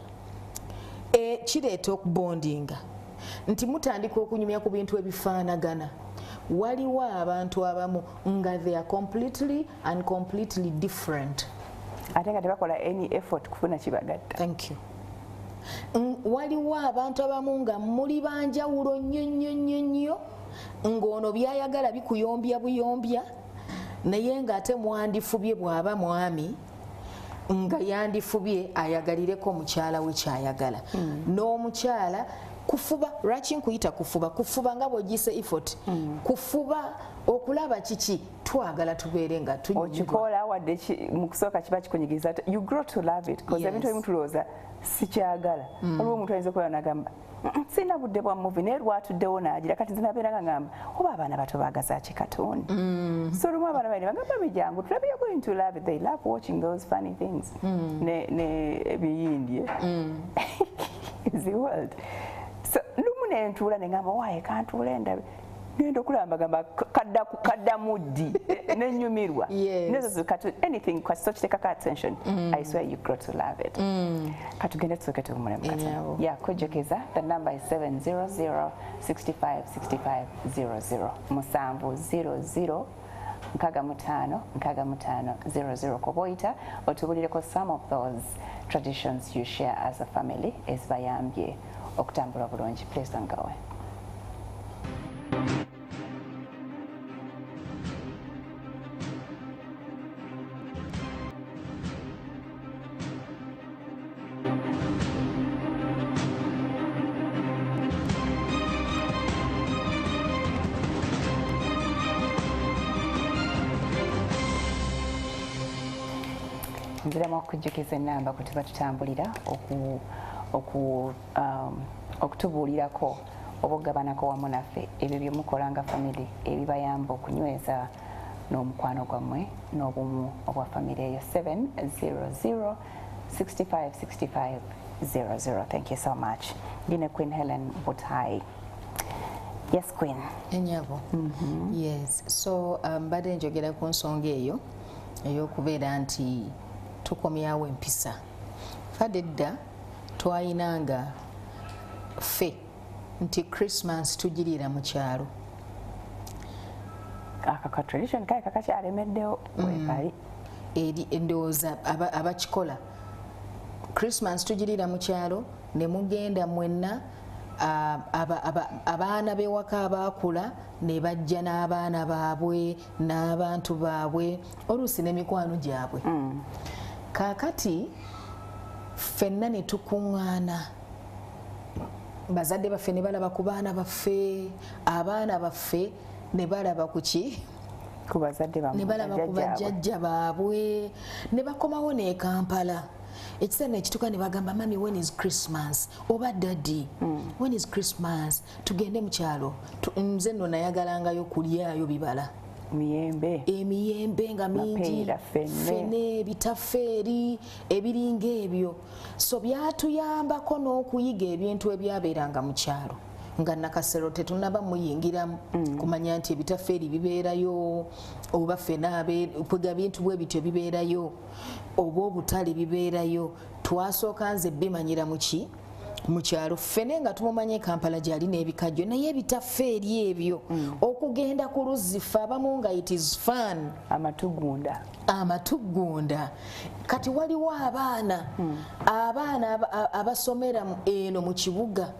kireeta okubondinga nti mutandika okunyumya ku bintu ebifaanagana waliwo abantu abamu nga they are completely and completely different ate nga tebakola any effort kufuna kibagatta thank you waliwo abantu abamu nga muli banjawulo nnyo ng'ono byayagala bikuyombya buyombya naye ng'ate mwandifubye bw'aba mwami nga yandifubye ayagalireko omukyala we kyayagala n'omukyala kufuba lwaki nkuyita kufuba nga bw'ogise effort kufuba okulaba kiki twagala tubeere nga okikola wadde mu kusooka kiba kikunyigiriza you grow to love it because ebintu ebimu tulowooza sikyagala waliwo omuntu ayinza okubeera nagamba sina budde bwa muvi naye lwatuddewo n'agira kati zinabeera nga ngamba oba abaana bato baagaza ki Katonda so olumu abaana baine bagamba bijjangu tulabe you're going to love it they love watching those funny things ne ebiyindye the world so lumu nentuula nengamba waaye kantuula endabe ngenda okulaba bagamba kadda muddi nenyumirwa nezo anything kwasito kitekako attention I swear you grow to love it katugende tusooke tubumulemu kati kujjukiza the number is 700 65 65 00 musanvu 00 65 65 00 koboita otubulireko some of those traditions you share as a family ezibayambye okutambula bulungi. Please don't go away. Nziremu okujjukiza ennamba kwe tuba tutambulira okutubuulirako obugabanako wamu naffe ebyo bye mukola nga family ebibayamba okunyweza n'omukwano gwammwe n'obumu obwa family eyo 700 65 65 00. Thank you so much. Ndine Queen Helen Butayi. Yes, Queen. Enyabo. Yes. So mbadde njogera ku nsonga eyo ey'okubeera nti tukomyawo empisa. Fadde dda twayinanga ffe nti Christmas tugirira mu kyalo. Akaka tradition kale kakakyalemeddewo wekali. Endowooza abakikola Christmas tugirira mu kyalo ne mugenda mwenna abaana b'ewaka abaakula ne bajja n'abaana baabwe n'abantu baabwe oluusi n'emikwano gyabwe. Kaakati ffenna ne tukuŋŋaana bazadde baffe ne balaba ku baana baffe, abaana baffe ne balaba ku ki, ku bazadde bamwe, ne balaba ku bajjajja baabwe, ne bakomawo ne Kampala. Ekiseera ekituuka ne bagamba mami, when is Christmas? Oba daddy, when is Christmas? Tugende mu kyalo. Nze nno nayagalangayo kulyayo bibala. Emiyembe nga mingi, fene, bitafeeri, ebiringa ebyo. So byatuyambako n'okuyiga ebintu ebyabeeranga mu kyalo. Nga nakasero tetunaba muyingiramu kumanya nti ebitafeeri bibeerayo, oba fena kwega bintu bwe bityo bibeerayo, oba obutale bibeerayo. Twasooka nze bimanyira muki mu kyalo fene nga tumumanye Kampala gyali n'ebikajjo, naye ebitafeeri ebyo okugenda ku luzzi ffe abamu nga it is fun. Amatugunda kati waliwo abaana abasomera eno mu kibuga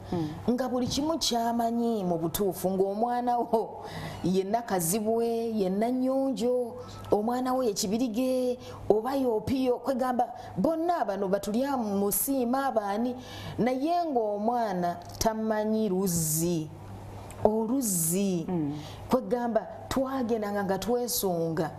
nga buli kimu kyamanyi mu butuufu, ng'omwana wo yenna kazibwe, yenna nnyonjo, omwana wo yekibirige oba yopiyo, kwegamba bonna bano batulya musiima abaani, naye ng'omwana tamanyi luzzi. Oluzzi kwegamba twagendanga nga twesunga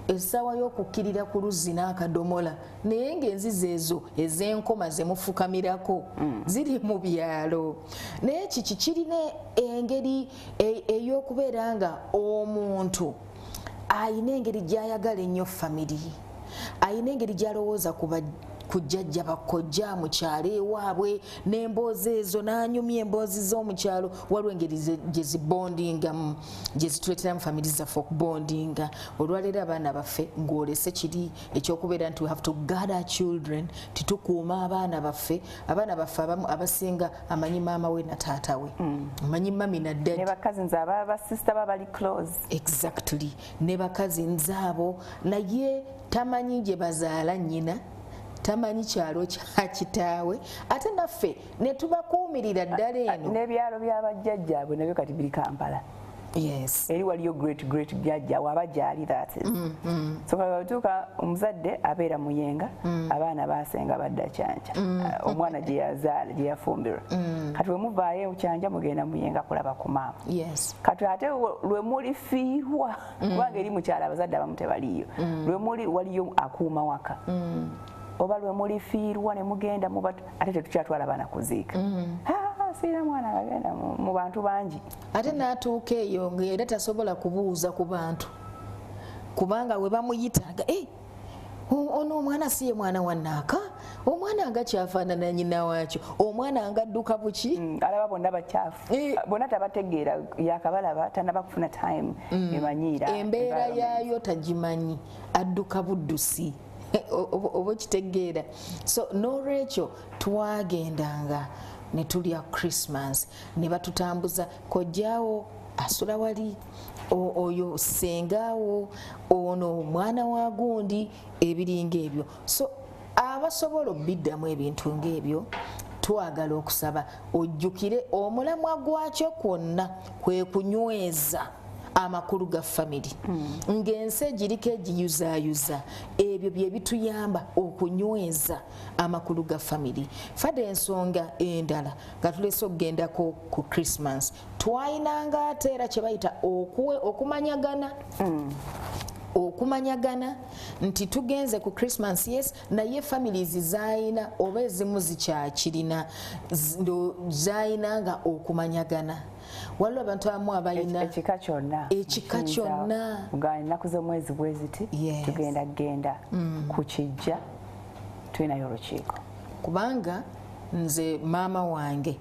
essaawa y'okukkirira ku luzzi n'akadomola, naye ng'enzizi ezo ez'enkoma ze mufukamirako ziri mu byalo. Naye kiki kirina engeri ey'okubeera nga omuntu ayina engeri gy'ayagala ennyo famiri, ayina engeri gy'alowooza kujjajja bakojja mu kyalo ewaabwe, n'emboozi ezo n'anyumya emboozi z'omu kyalo. Waliwo engeri gye zibondingamu, gye zituleeteramu famiri zaffe okubondinga. Olwaleero abaana baffe ng'olese kiri ekyokubeera nti we have to guard our children, titukuuma abaana baffe. Abaana baffe abamu abasinga amanyi maama we na taata we, amanyi mami na dad, ne bakazinzi abasista babali close. Exactly, ne bakazinzi abo, naye tamanyi gye bazaala nnyina, tamanyi kyalo kya kitaawe. Ate naffe ne tubakuumirira ddala eno. N'ebyalo by'abajjajjaabwe nabyo kati biri Kampala. Yes. Eri waliyo great jjajja waba gyali that is. So batuuka omuzadde abeera muyenga, abaana baasenga badda kyanja, omwana gye yazaala gye yafumbirwa. Kati we muvaayo kyanja mugenda muyenga kulaba ku maama. Yes. Kati ate lwe mulifiirwa kubanga eri mukyala abazadde abamu tebaliyo, lwe muli waliyo akuuma waka. Oba lwe mulifiirwa ne mugenda ate tetukyatwala baana kuziika. Siira mwana agenda mu bantu bangi. Ate n'atuuka eyo ng'era tasobola kubuuza ku bantu, kubanga we bamuyitaga ono omwana si ye mwana wa Naaka, omwana nga kyafaanana nnyina waakyo, omwana nga adduka buki, alaba bonna bakyafu, bonna tabategeera yakabalaba, tanaba kufuna time emanyiira embeera yaayo tagimanyi, adduka buddusi. Oba kitegeera. So n'olwekyo twagendanga ne tulya Christmas, ne batutambuza kojjaawo asula wali, oyo sengaawo, ono omwana wa gundi, ebiringa ebyo. So abasobola obiddamu ebintu ng'ebyo twagala okusaba ojjukire omulamwa gwakyo kwonna kwe kunyweza amakulu ga family. Ng'ensi egiriko egiyuzaayuza, ebyo bye bituyamba okunyweza amakulu ga family. Fadde ensonga endala nga tulese okugendako ku Christmas, twayinanga ate era kye bayita okumanyagana. Okumanyagana nti tugenze ku Christmas, yes, naye families zaayina oba ezimu zikyakirina zaayinanga okumanyagana. Waliwo abantu abamu abayina ekika kyonna nga ennaku z'omwezi bwe ziti tugenda ku kijja tulinayo olukiiko. Kubanga nze maama wange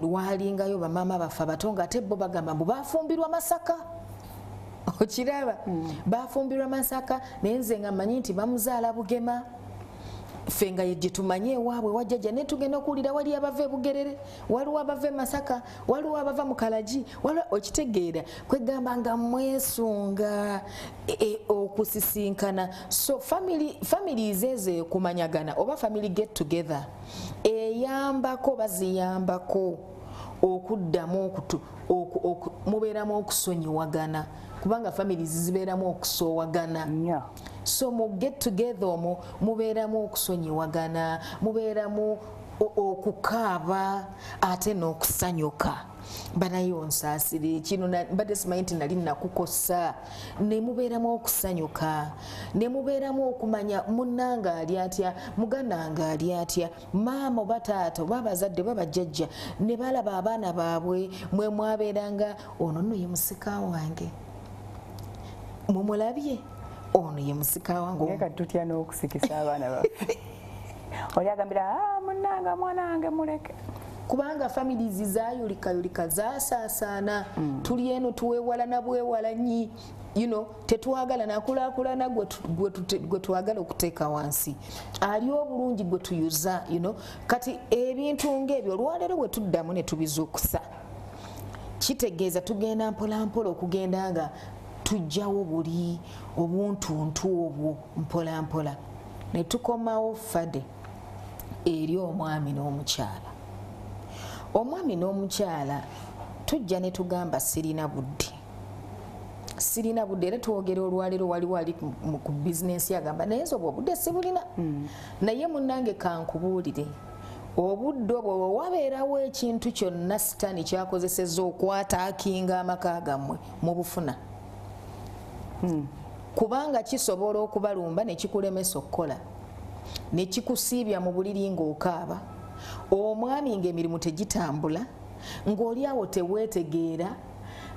waalingayo bamaama baffe abato nga ate bo bagamba mbu baafumbirwa Masaka. Okiraba, baafumbirwa Masaka, naye nze nga mmanyi nti bamuzaala Bugema. Ffe nga gye tumanye ewaabwe wajjajja, ne tugenda okuwulira wali abava e Bugerere, waliwo abava e Masaka, waliwo abava mu Kalagi, okitegeera kwegamba nga mwesunga okusisinkana. So families ezo kumanyagana oba family get together eyambako baziyambako okuddamu mubeeramu okusonyiwagana, kubanga families zibeeramu okusoowagana. So mu get together omwo mubeeramu okusonyiwagana, mubeeramu okukaaba ate n'okusanyuka banayo nsaasire kino mbadde simanyi nti nali nakukosa ne mubeeramu okusanyuka ne mubeeramu okumanya munnanga ali atya mugannanga ali atya maama oba taata oba abazadde oba bajjajja ne balaba abaana baabwe mwe mwabeeranga ono nno ye musika wange mumulabye ono ye musika wange ngeka tutya n'okusikisa abaana baffe oli agambira munnanga mwanange muleke kubanga families zayulikayulika zasaasaana tuli eno tuweewala na bwewala nyi tetwagala nakulaakulana gwe twagala okuteeka wansi ali obulungi gwe tuyuza kati ebintu ng'ebyo olwaleero bwe tuddamu ne tubizuukusa kitegeeza tugenda mpolampola okugenda nga tujjawo buli obuntuntu obwo mpolampola ne tukomawo fade eri omwami n'omukyala. Omwami n'omukyala tujja ne tugamba sirina budde era twogera olwaleero waliwo ali ku bizinensi agamba naye nze obwo obudde sibulina naye munnange kankubuulire obudde obwo wabeerawo ekintu kyonna sitaani kyakozesezza okwataakinga amaka gammwe mu bufuna kubanga kisobola okubalumba ne kikulemesa okukola ne kikusiibya mu buliri ng'okaaba omwami ng'emirimu tegitambula ng'oli awo teweetegeera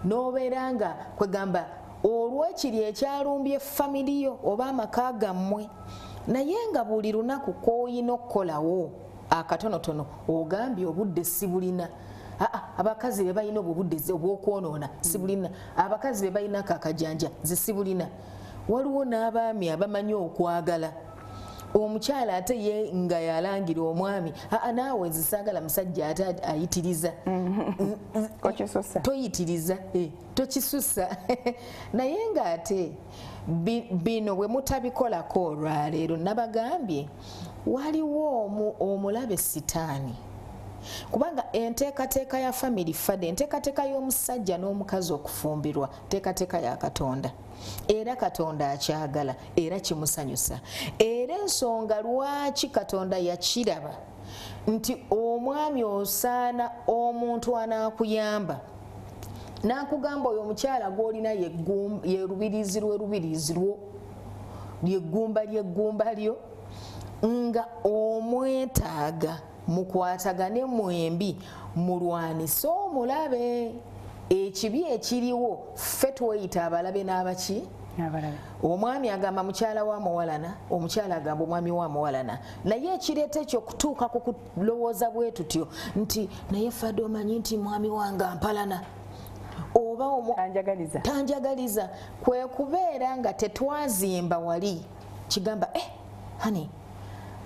n'obeera nga kwegamba olw'ekiri ekyalumbye famiri yo oba amaka gammwe naye nga buli lunaku k'olina okukolawo akatonotono ogambye obudde sibulina abakazi be balina obudde obw'okwonoona sibulina abakazi be balina kakajanja zisibulina waliwo n'abaami abamanyi okwagala omukyala ate ye nga yalangira omwami naawe nzisaagala musajja ate ayitiriza toyitiriza tokisusa naye ng'ate bino bwe mutabikolako olwaleero nabagambye waliwo omulabe sitaani kubanga enteekateeka ya family fade enteekateeka y'omusajja n'omukazi okufumbirwa nteekateeka ya Katonda era Katonda akyagala era kimusanyusa era ensonga lwaki Katonda yakiraba nti omwami osaana omuntu anaakuyamba n'akugamba oyo omukyala gw'olina ye lubirizi lwo lyeggumba lyo nga omwetaaga mukwatagane mwembi mulwanise omulabe ekibi ekiriwo ffe tweyita abalabe n'abaki omwami agamba mukyala wa muwalana omukyala agamba omwami wa muwalana naye ekireeta ekyo okutuuka ku kulowooza bwe tutyo nti naye fadde omanyi nti mwami wange ampalana oba tanjagaliza kwe kubeera nga tetwazimba wali kigamba hani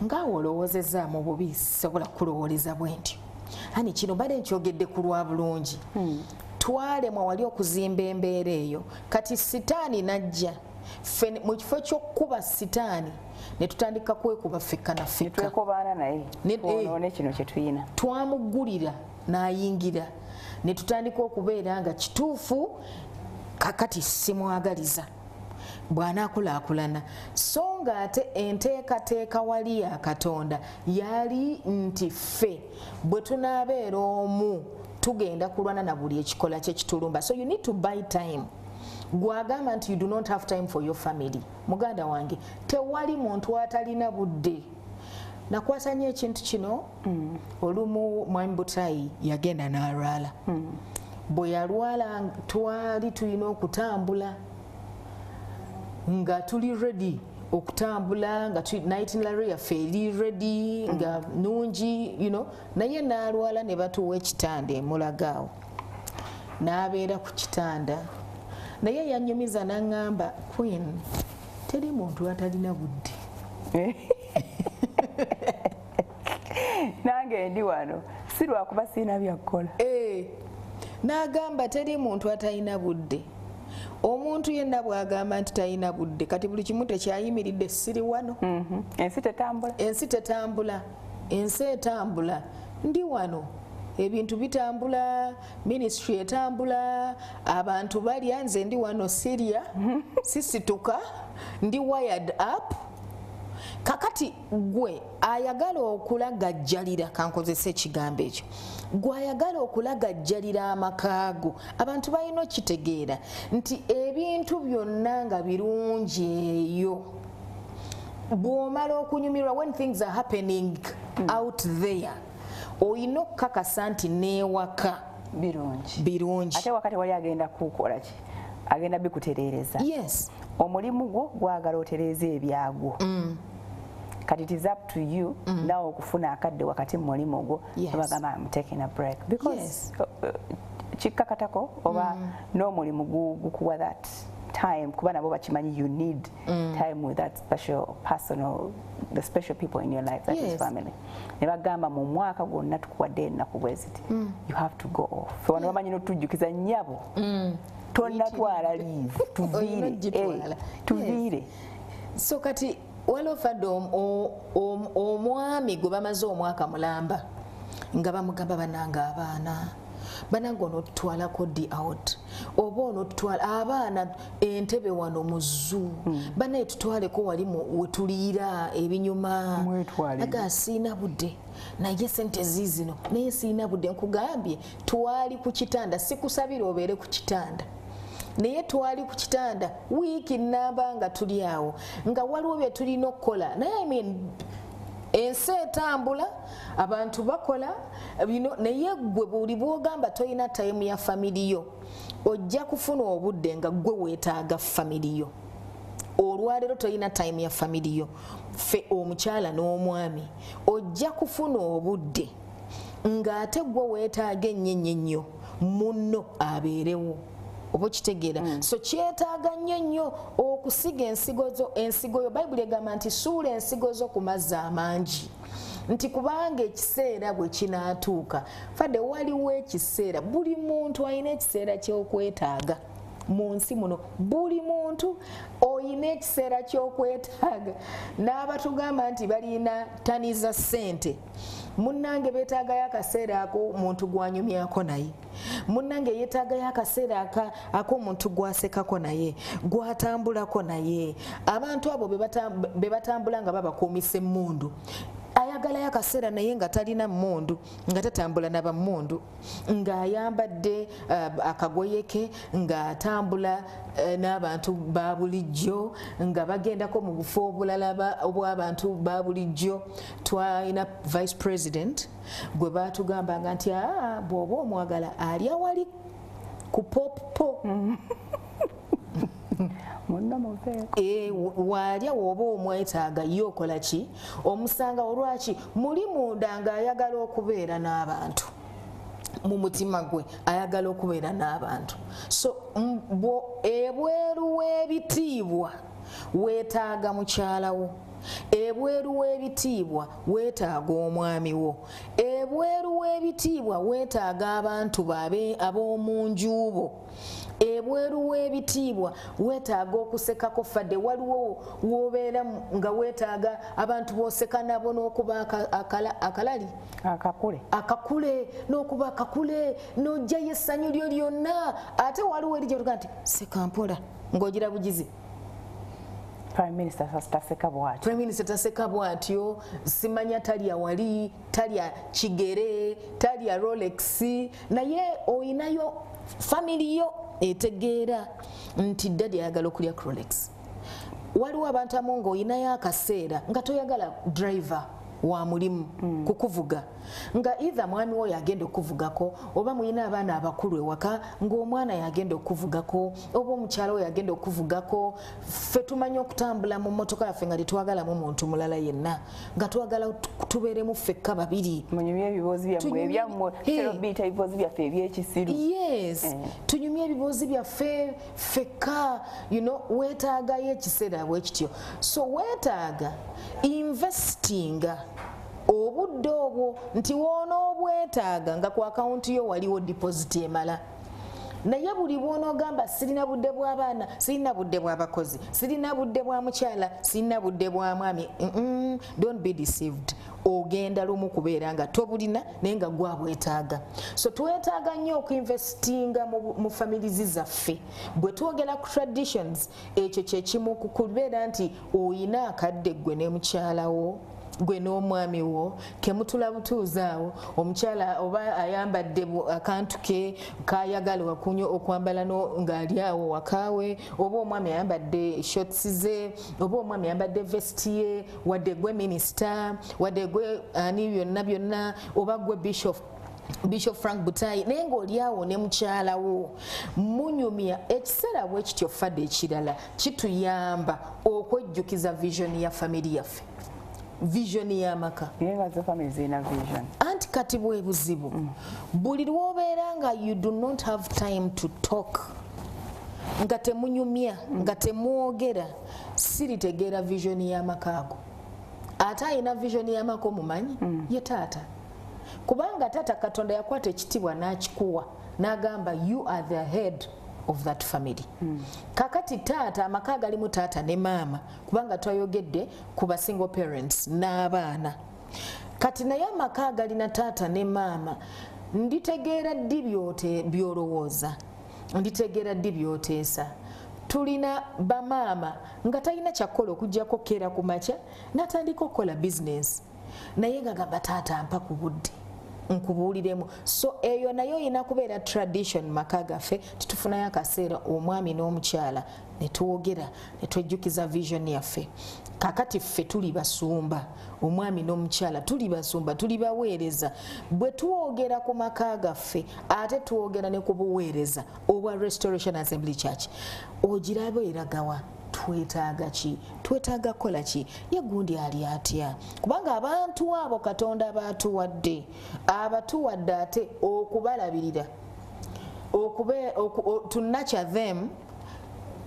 ngaawe olowoozezaamu bubi sobola kulowooleza bwe ntyo hani kino bade nkyogedde ku lwa bulungi twalemwa wali okuzimba embeera eyo kati sitaani najja mu kifo ky'okkuba sitaani ne tutandika kwekuba ffekka na ffekka twekobaana naye twonoone kino kye tuyina twamuggulira n'ayingira ne tutandika okubeera nga kituufu kakati simwagaliza bw'anaakulaakulana so nga ate enteekateeka wali ya Katonda yali nti ffe bwe tunaabeera omu tugenda kulwana na buli ekikola kye kitulumba so you need to buy time gwagamba nti you do not have time for your family muganda wange tewali muntu atalina budde nakwasanya ekintu kino olumu Mwami Butayi yagenda n'alwala bwe yalwala twali tulina okutambula nga tuli ready okutambula nga itinerary yaffe eri ready nga nungi naye n'alwala ne batuwa ekitanda emulagaawo n'abeera ku kitanda naye yanyumiza n'aŋŋamba Queen teri muntu atalina budde nange ndi wano si lwakuba sirina byakukola n'agamba teri muntu atalina budde omuntu yenna bw'agamba nti talina budde kati buli kimu tekyayimiridde siri wano ensi tetambula ensi etambula ndi wano ebintu bitambula ministry etambula abantu balya nze ndi wano sirya sisituka ndi wired up kakati gwe ayagala okulagajjalira kankozesa ekigambo ekyo gwe ayagala okulagajjalira amakaago abantu balina okitegeera nti ebintu byonna nga birungi eyo bw'omala okunyumirwa when things are happening out there oyina okukakasa nti neewaka birungi ate wakati wali agenda kukola ki agenda bikutereereza yes omulimu gwo gwagala otereeza ebyagwo kati it is up to you nawe okufuna akadde wakati mu mulimu gwo bagamba I'm taking a break because kikkakatako oba n'omulimu gukuwa that time kuba nabo bakimanyi you need time with that special person or the special people in your life that is family ne bagamba mu mwaka gwonna tukuwadde ennaku bwe ziti you have to go off wano bamanyi n'otujjukiza nnyabo tonna twala leave tuviire so kati walofadde omwami gwe bamaze omwaka mulamba nga bamugamba bananga abaana bananga onotutwalako di out oba onotutwala abaana entebe wano mu zoo banaye tutwaleko wali wetuliira ebinyuma aga siina budde naye sente ziizino naye siina budde nkugambye twali ku kitanda sikusabira obeere ku kitanda naye twali ku kitanda wiiki namba nga tuli awo nga waliwo bye tulina okukola naye I mean ensi etambula abantu bakola bino naye gwe buli bwogamba toyina time ya family yo ojja kufuna obudde nga gwe weetaaga family yo olwaleero toyina time ya family yo fe omukyala n'omwami ojja kufuna obudde ng'ate gwe weetaaga ennyo munno abeerewo oba kitegeera so kyetaaga nnyo okusiga ensigo yo bayibuli egamba nti suula ensigo zo ku mazzi amangi nti kubanga ekiseera bwe kinaatuuka fadde waliwo ekiseera buli muntu alina ekiseera ky'okwetaaga mu nsi muno buli muntu oyina ekiseera ky'okwetaaga n'abatugamba nti balina ttani za ssente munnange beetaagayo akaseera ako muntu gwanyumyako naye munnange yeetaagayo akaseera ak'omuntu gwasekako naye gwatambulako naye abantu abo be batambula nga babakuumisa emmundu ayagalayo akaseera naye nga talina mmundu nga tatambula na bammundu ng'ayambadde akagoye ke ng'atambula n'abantu ba bulijjo nga bagendako mu bufo obulala obw'abantu ba bulijjo twalina vice president gwe baatugambanga nti bw'oba omwagala ali awali ku popo walya woba omwetaaga ye okola ki omusanga olwaki muli munda ng'ayagala okubeera n'abantu mu mutima gwe ayagala okubeera n'abantu so ebweru w'ebitiibwa weetaaga mukyala wo ebweru w'ebitiibwa weetaaga omwami wo ebweru w'ebitiibwa weetaaga abantu ab'omu nju bo ebweru w'ebitiibwa weetaaga okusekako fadde waliwo w'obeera nga weetaaga abantu b'oseka nabo n'okuba akalali akakule n'okuba akakule n'ojjayo essanyu lyo lyonna ate waliwo eri gyetuga nti seka mpola ng'ogira bugizi Prime Minister taseka bw'atyo simanya talya wali talya kigere talya Rolex naye oyinayo family yo etegeera nti daddy ayagala okulya Rolex waliwo abantu amu ng'oyinayo akaseera nga toyagala driver wa mulimu kukuvuga nga either mwami wo yagenda okuvugako oba muyina abaana abakulu ewaka ng'omwana yagenda okuvugako oba omukyala wo yagenda okuvugako ffe tumanya okutambula mu mmotoka yaffe nga tetwagalamu muntu mulala yenna nga twagala tubeeremu ffekka babiri munyumye ebiboozi byammwe ebyammwe biyita ebiboozi byaffe ebyekisiru yes tunyumye ebiboozi byaffe ffekka weetaagayo ekiseera bwe kityo so weetaaga investinga obudde obwo nti woona obwetaaga nga ku akawunti yo waliwo deposit emala naye buli bw'onoogamba sirina budde bw'abaana sirina budde bw'abakozi sirina budde bwa mukyala sirina budde bwa mwami don't be deceived. Ogenda lumu kubeera nga tobulina naye nga gwabwetaaga. So twetaaga nnyo okuinvestinga mu families zaffe. Bwe twogera ku traditions ekyo kyekimu kubeera nti oyina akadde gwe ne mukyala wo gwe n'omwami wo kemutula butuuzaawo omukyala oba ayambadde akantu ke kayagala okwambala ng'ali awo wakaawe oba omwami ayambadde shorts ze oba omwami ayambadde vesti ye wadde gwe minisita wadde gwe ani byonna oba gwe Bishop Frank Butayi naye ng'oli awo ne mukyala wo munyumya ekiseera bwe kityo fadde ekirala kituyamba okwejjukiza vision ya family yaffe. Vision y'amaka. Anti kati bwe buzibu. Buli lw'obeera nga you do not have time to talk. Nga temunyumya, nga temwogera, siritegeera vision y'amaka ago. Ate ayina vision y'amaka omumanyi? Ye taata. Kubanga taata Katonda yakwata ekitibwa n'akikuwa n'agamba you are the head of that family. Kakati taata amaka galimu taata ne maama kubanga twayogedde ku ba single parents n'abaana. Kati naye amaka galina taata ne maama nditegeera ddi byolowooza nditegeera ddi byoteesa. Tulina bamaama nga talina kyakola okuggyako keera ku makya n'atandika okukola business naye nga gamba taata ampa ku budde nkubuuliremu. So eyo nayo oyina kubeera tradition maka gaffe titufunayo akaseera omwami n'omukyala ne twogera ne twejjukiza vision yaffe. Kakati ffe tuli basumba omwami n'omukyala tuli basumba tuli baweereza. Bwe twogera ku maka gaffe ate twogera ne ku buweereza obwa Restoration Assembly Church ogiraba eragawa twetaaga ki twetaaga kola ki ye gundi ali atya kubanga abantu abo Katonda abatuwadde ate okubalabirira to nurture them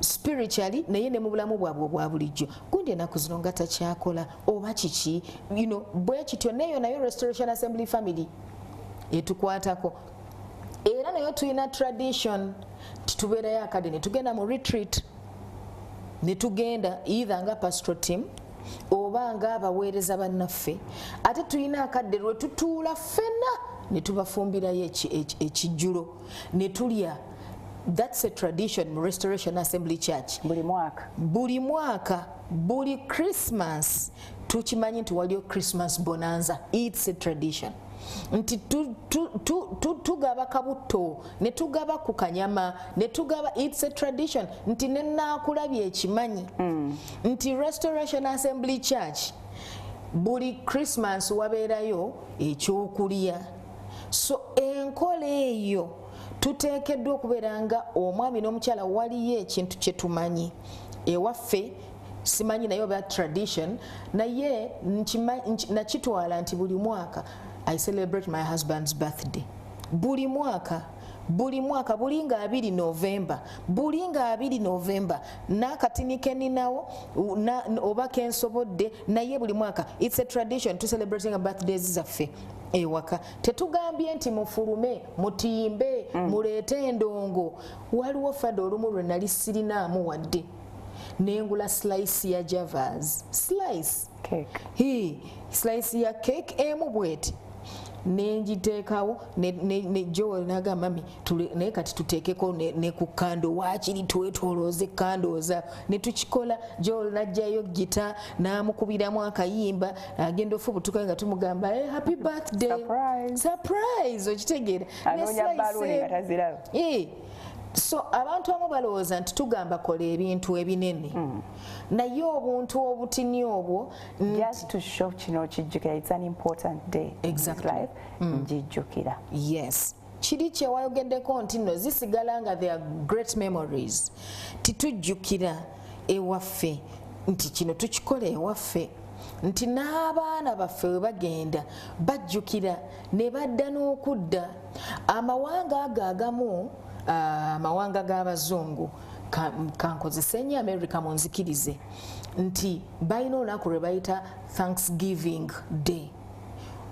spiritually naye ne mu bulamu bwabwe obwa bulijjo gundi enaku zino nga takyakola oba kiki bwe kityo neyo nayo Restoration Assembly family etukwatako. Era nayo tulina tradition titubeerayo akadde ne tugenda mu retreat ne tugenda either nga pastoral team oba nga abaweereza bannaffe ate tulina akadde lwe tutuula ffenna ne tubafumbirayo ekijjulo ne tulya. That's a tradition mu Restoration Assembly Church. Buli mwaka buli Christmas tukimanyi nti waliyo Christmas bonanza. It's a tradition. Nti tugaba kabutto ne tugaba ku kanyama ne tugaba. It's a tradition. Nti nenaakulabye ekimanyi nti Restoration Assembly Church buli Christmas wabeerayo ekyokulya. So enkola eyo tuteekeddwa okubeera nga omwami n'omukyala waliyo ekintu kye tumanyi ewaffe. Simanyi naye oba tradition naye nakitwala nti buli mwaka I celebrate my husband's birthday. Buli mwaka buli nga 2 November buli nga 2 November n'akatini ke ninawo oba kensobodde naye buli mwaka it's a tradition to celebrating a birthdays zaffe ewaka. Tetugambye nti mufulume mutiyimbe muleete endongo. Waliwo fadde olumu lwe nali sirinaamu wadde nengula slice ya Javas slice ya cake emu bweti nenjiteekawo ne Joel n'agamba mami naye kati tuteekeko ne ku kando waakiri twetolooze kandooza ne tukikola. Joel n'ajjayo gita n'amukubiramu akayimba agenda ofubutuka nga tumugamba happy birthday surprise okitegeera So abantu abamu balowooza nti tugamba kola ebintu ebinene naye obuntu obutini obwo just to show kino kijjukira. It's an important day exactly. in life. Njijjukira. Yes. Kiri kye wayogeddeko nti no zisigala nga they are great memories. Titujjukira ewaffe nti kino tukikola ewaffe nti n'abaana baffe we bagenda bajjukira ne badda n'okudda. Amawanga agamu amawanga g'abazungu kankozese nnyo America munzikirize nti balina olunaku lwe bayita Thanksgiving Day.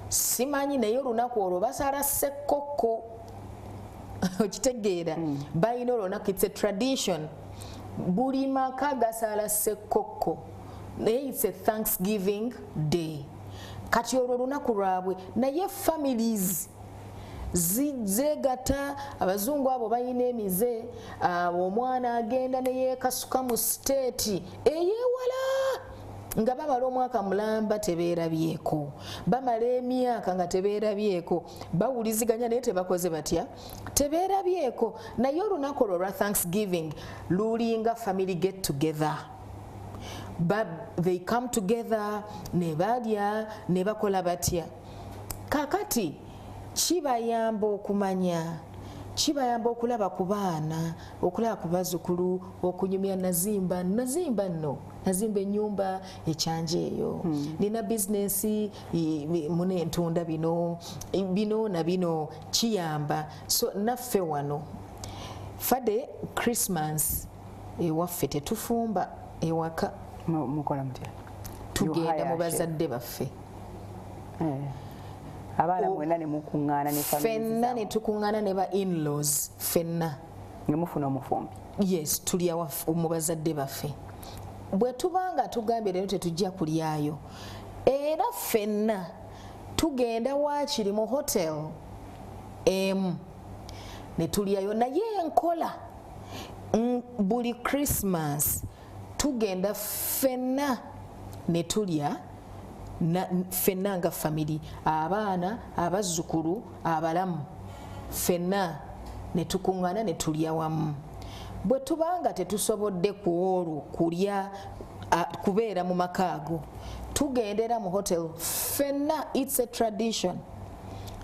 Simanyi naye olunaku olwo basala ssekkokko okitegeera balina olunaku, it's a tradition. Buli maka gasala ssekokko naye it's a Thanksgiving day. Kati olwo olunaku lwabwe naye families zeegata, abazungu abo balina emize, omwana agenda ne yeekasuka mu siteeti ey'ewala nga bamala omwaka mulamba tebeerabyeko, bamala emyaka nga tebeerabyeko, bawuliziganya naye tebakoze batya, tebeerabyeko. Naye olunaku olwo lwa Thanksgiving lulinga family get together. They come together, ne balya ne bakola batya. Kakati kibayamba okumanya, kibayamba okulaba ku baana, okulaba ku bazzukulu, okunyumya nazimba nno, nazimba ennyumba ekyanja eyo, nina bizinesi mune ntunda bino na bino, kiyamba. So naffe wano fade Christmas ewaffe tetufumba ewaka, mukola mutya? Tugenda mu bazadde baffe. Abaana mwena ne mukuŋŋaana ne ffenna ne tukuŋŋaana ne ba in-laws ffenna ne mufuna omufumbi. Yes, tulya mu bazadde baffe. Bwe tubanga tugambye leero tetujja kulyayo, era ffenna tugenda waakiri mu hotel emu ne tulyayo. Naye enkola buli Christmas tugenda ffenna ne tulya ffenna nga family, abaana, abazzukulu, abalamu, ffenna ne tukuŋŋaana ne tulya wamu. Bwe tubanga tetusobodde ku olwo kulya kubeera mu maka ago, tugendera mu hotel ffenna. It's a tradition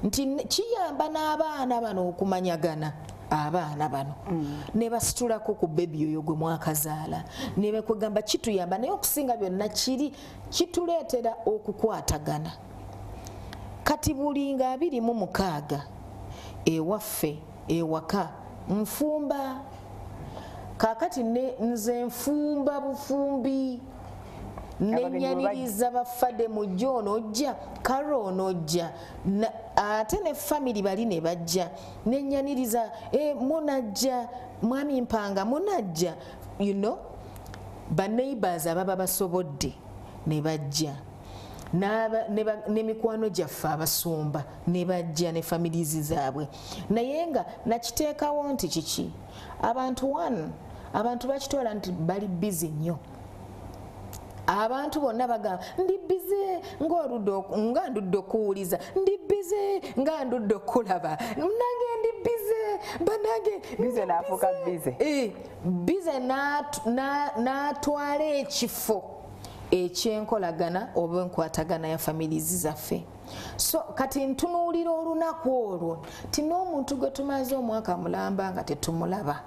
nti kiyamba n'abaana bano okumanyagana. Abaana bano ne basitulako ku bebi oyo gwe mwakazaala ne bakugamba kituyamba, naye okusinga byonna kituleetera okukwatagana. Kati buli nga 26 ewaffe ewaka nfumba. Kaakati nze nfumba bufumbi, nenyaniriza bafade mujja onojja, karo onojja, ate ne family bali ne bajja, nenyaniriza munajja, mwami Mpanga munajja, you know, ba neighbors ababa basobodde ne bajja, ne mikwano gyaffe abasumba ne bajja ne families zaabwe. Naye nga nakiteekawo nti kiki, abantu bakitwala nti bali busy nnyo. Abantu bonna bagamba ndi bize nga ndudde okuwuliza, ndi bize nga ndudde okulaba, nange ndi bize, banange bize n'afuuka bize. Bize n'atwala ekifo ekyenkolagana oba enkwatagana ya families zaffe. So kati ntunuulira olunaku olwo ti n'omuntu gwe tumaze omwaka mulamba nga tetumulaba,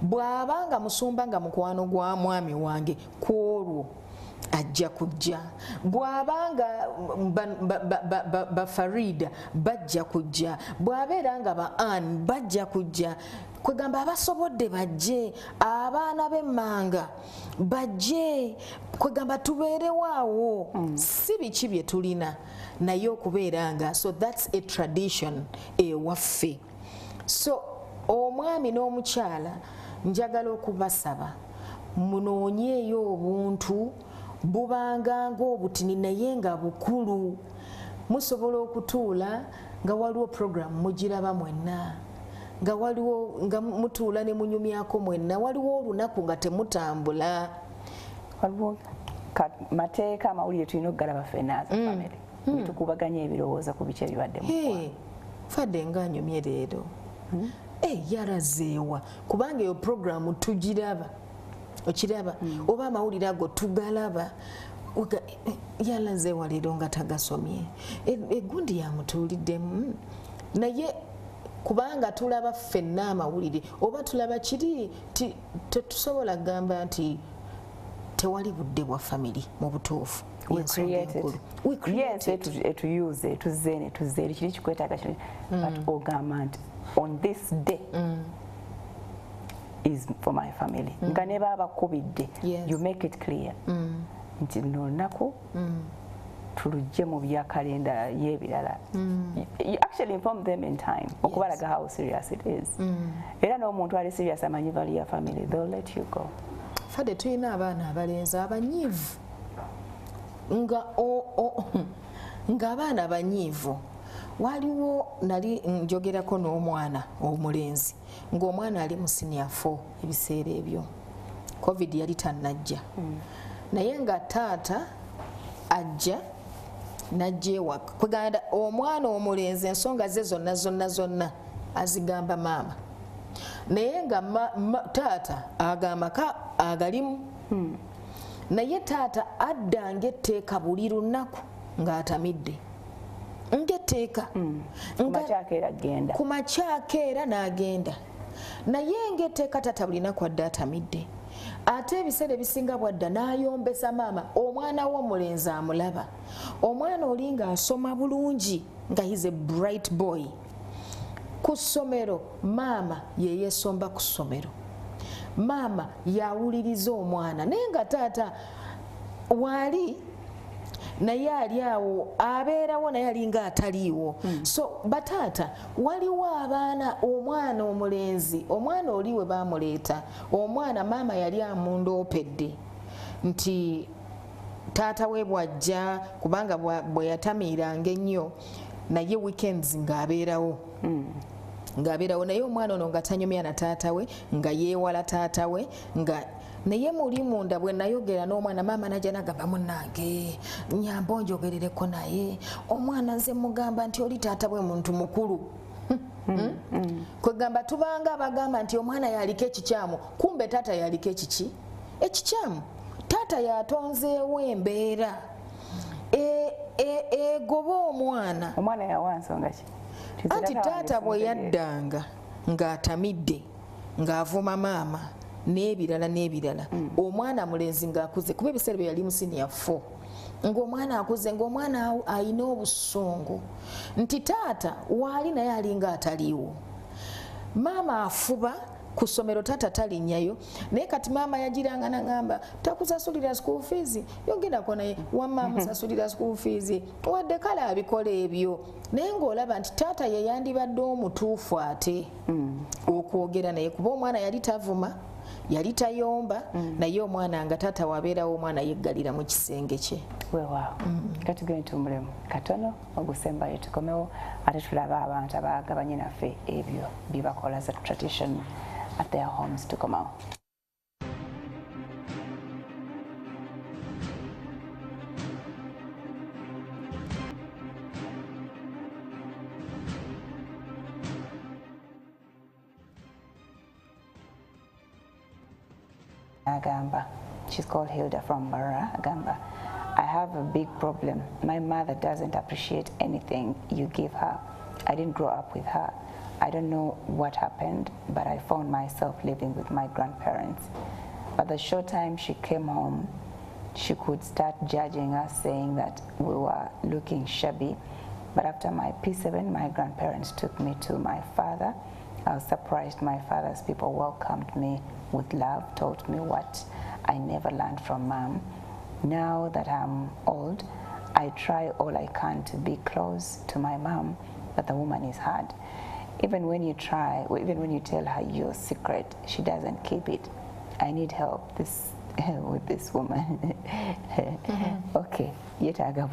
bw'abanga musumba nga mukwano gwa mwami wange kwolwo ajja kujja, bw'abanga Farida bajja kujja, bw'abeera nga ba Ann bajja kujja, kwegamba abasobodde bajje, abaana b'emmanga bajje, kwegamba tubeerewaawo. Si biki bye tulina naye okubeera nga, so that's a tradition ewaffe. So omwami n'omukyala njagala okubasaba munoonyeeyo obuntu bubanga ng'obutini naye nga bukulu. Musobola okutuula nga waliwo program mugiraba mwenna, nga waliwo nga mutuula ne munyumyako mwenna, waliwo olunaku nga temutambula, waliwo mateeka amawulire tulina okugalaba ffenna as a family, netukubaganya ebirowoozo ku biki ebibadde mu fadde nga anyumye leero yalazeewa, kubanga eyo programu tugiraba, okiraba oba amawulire ago tugalaba, yalazeewa leero nga tagasomye, egundi yamutuuliddemu. Naye kubanga tulaba ffenna amawulire oba tulaba kiri, tetusobola kugamba nti tewali budde bwa family mu butuufu. We created tuze kiri kikwetaaga kino, but ogamba nti on this day is for my family. Nga ne baba kubidde, you make it clear nti luno lunaku tulujje mu bya kalenda y'ebirala. You actually inform them in time okubalaga how serious it is. Era n'omuntu ali serious amanyi vali ya family, they'll let you go. Fade tulina abaana abalenzi abanyiivu nga abaana abanyiivu. Waliwo nali njogerako n'omwana omulenzi ng'omwana ali mu senior 4 ebiseera ebyo covid yali tannajja naye nga taata ajja najja ewaka kweganda omwana omulenzi ensonga ze zonna azigamba maama naye nga taata agamba ka agalimu naye taata addanga etteeka buli lunaku ng'atamidde ngeteeka kumakyakeera n'agenda naye ngeteeka taata buli naku adde atamidde ate ebiseera ebisinga bwadda n'ayombesa maama omwana w'omulenzi amulaba omwana oli ng'asoma bulungi nga he's a bright boy ku ssomero maama ye yeesomba ku ssomero maama yawuliriza omwana naye nga taata waali naye ali awo abeerawo naye alinga ataliiwo so bataata waliwo abaana omwana omulenzi omwana oli we baamuleeta omwana maama yali amundoopedde nti taata we bwajja kubanga bwe yatamiiranga ennyo naye weekends ng'abeerawo naye omwana ono nga tanyumya na taata we nga yeewala taata we nga naye muli munda bwe nayogera n'omwana maama najja nagamba munnange nyamba onjogerereko naye omwana nze mugamba nti oli taata bwe muntu mukulu kwegamba tubanga abagamba nti omwana yaliko ekikyamu kumbe taata yaliko ekikyamu taata yatonzeewo embeera egoba omwana yawa nsonga ki anti taata bwe yaddanga ng'atamidde ng'avuma maama n'ebirala omwana mulenzi ng'akuze kuba ebiseera bye yali mu senior 4 ng'omwana akuze ng'omwana ayina obusungu nti taata waali naye alinga ataliiwo maama afuba ku ssomero taata talinnyayo naye kati maama yagiranga n'agamba takusasulira school fees yogerako naye wamma musasulira school fees wadde kale abikola ebyo naye ng'olaba nti taata ye yandibadde omutuufu ate okwogera naye kuba omwana yali tavuma yali tayomba naye omwana nga taata wabeerawo omwana yeggalira mu kisenge kye weewaawo katugende tumulemu katono ogusembayo tukomewo ate tulaba abantu abagabanye naffe ebyo bye bakola za tradition at their homes tukomawo. Agamba, she's called Hilda from Barra. Agamba, I have a big problem. My mother doesn't appreciate anything you give her. I didn't grow up with her. I don't know what happened, but I found myself living with my grandparents. But the short time she came home, she could start judging us, saying that we were looking shabby. But after my P7, my grandparents took me to my father. I was surprised my father's people welcomed me with love, taught me what I never learned from mom. Now that I'm old, I try all I can to be close to my mom, but the woman is hard. Even when you try, or even when you tell her your secret, she doesn't keep it. I need help with this woman. Okay, yetaaga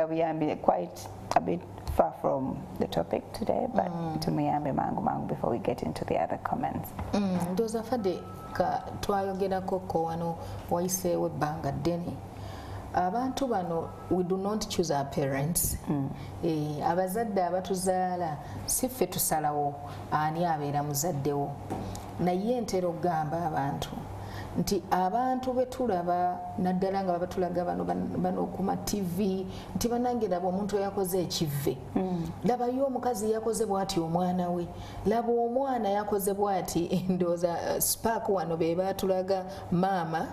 buyambi. Quite a bit far from the topic today, but tumuyambe mangu before we get into the other comments. Ndoza fade ka twayogerako ko wano wayiseewo ebbanga ddene. Abantu bano, we do not choose our parents. Abazadde abatuzaala si ffe tusalawo ani abeera muzaddewo. Naye ntera okugamba abantu nti abantu betulaba naddala nga batulaga bano ku ma TV nti banange laba omuntu yakoze ekivve. Labayo omukazi yakoze bw'ati omwana we. Laba omwana yakoze bw'ati ndooza spark wano be batulaga maama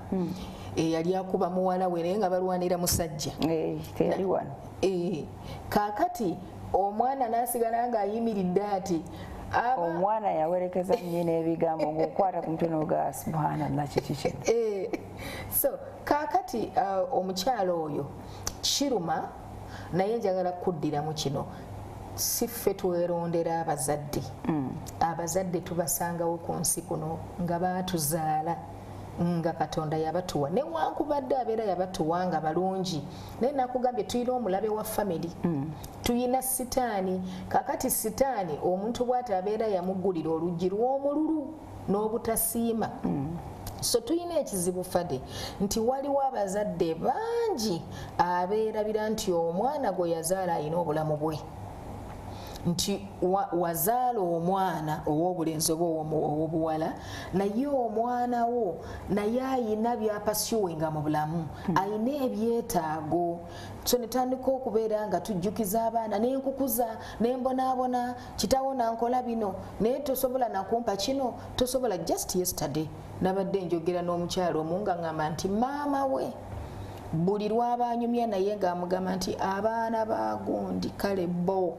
yali akuba muwala we naye nga balwanira musajja. Teyali wano. Kaakati omwana n'asigala ng'ayimiridde ati omwana yawerekeza nnyina ebigambo ng'okwata ku mutwe n'oga subhanallah kiki kino. So kakati omukyalo oyo kiruma naye njagala kuddiramu kino si ffe twerondera abazadde. Abazadde tubasangawo ku nsi kuno nga baatuzaala nga Katonda yabatuwa newankubadde abeera yabatuwa nga balungi naye nakugambye tulina omulabe wa family, tulina sitaani. Kakati sitaani omuntu bw'ati abeera yamuggulira oluggi lw'omululu n'obutasiima. So tulina ekizibu fade nti waliwo abazadde bangi abeerabira nti omwana gwe yazaala alina obulamu bwe, nti wazaala omwana ow'obulenzi oba ow'obuwala naye omwana wo naye ayina byapasiwenga mu bulamu, ayina ebyetaago. So netandika okubeera nga tujjukiza abaana nenkukuza nembonaabona kitawo nankola bino naye tosobola nakumpa kino tosobola. Just yesterday nabadde njogera n'omukyalo omu nga ngamba nti maama we buli lwabanyumya naye ng'amugamba nti abaana bagundi kale bo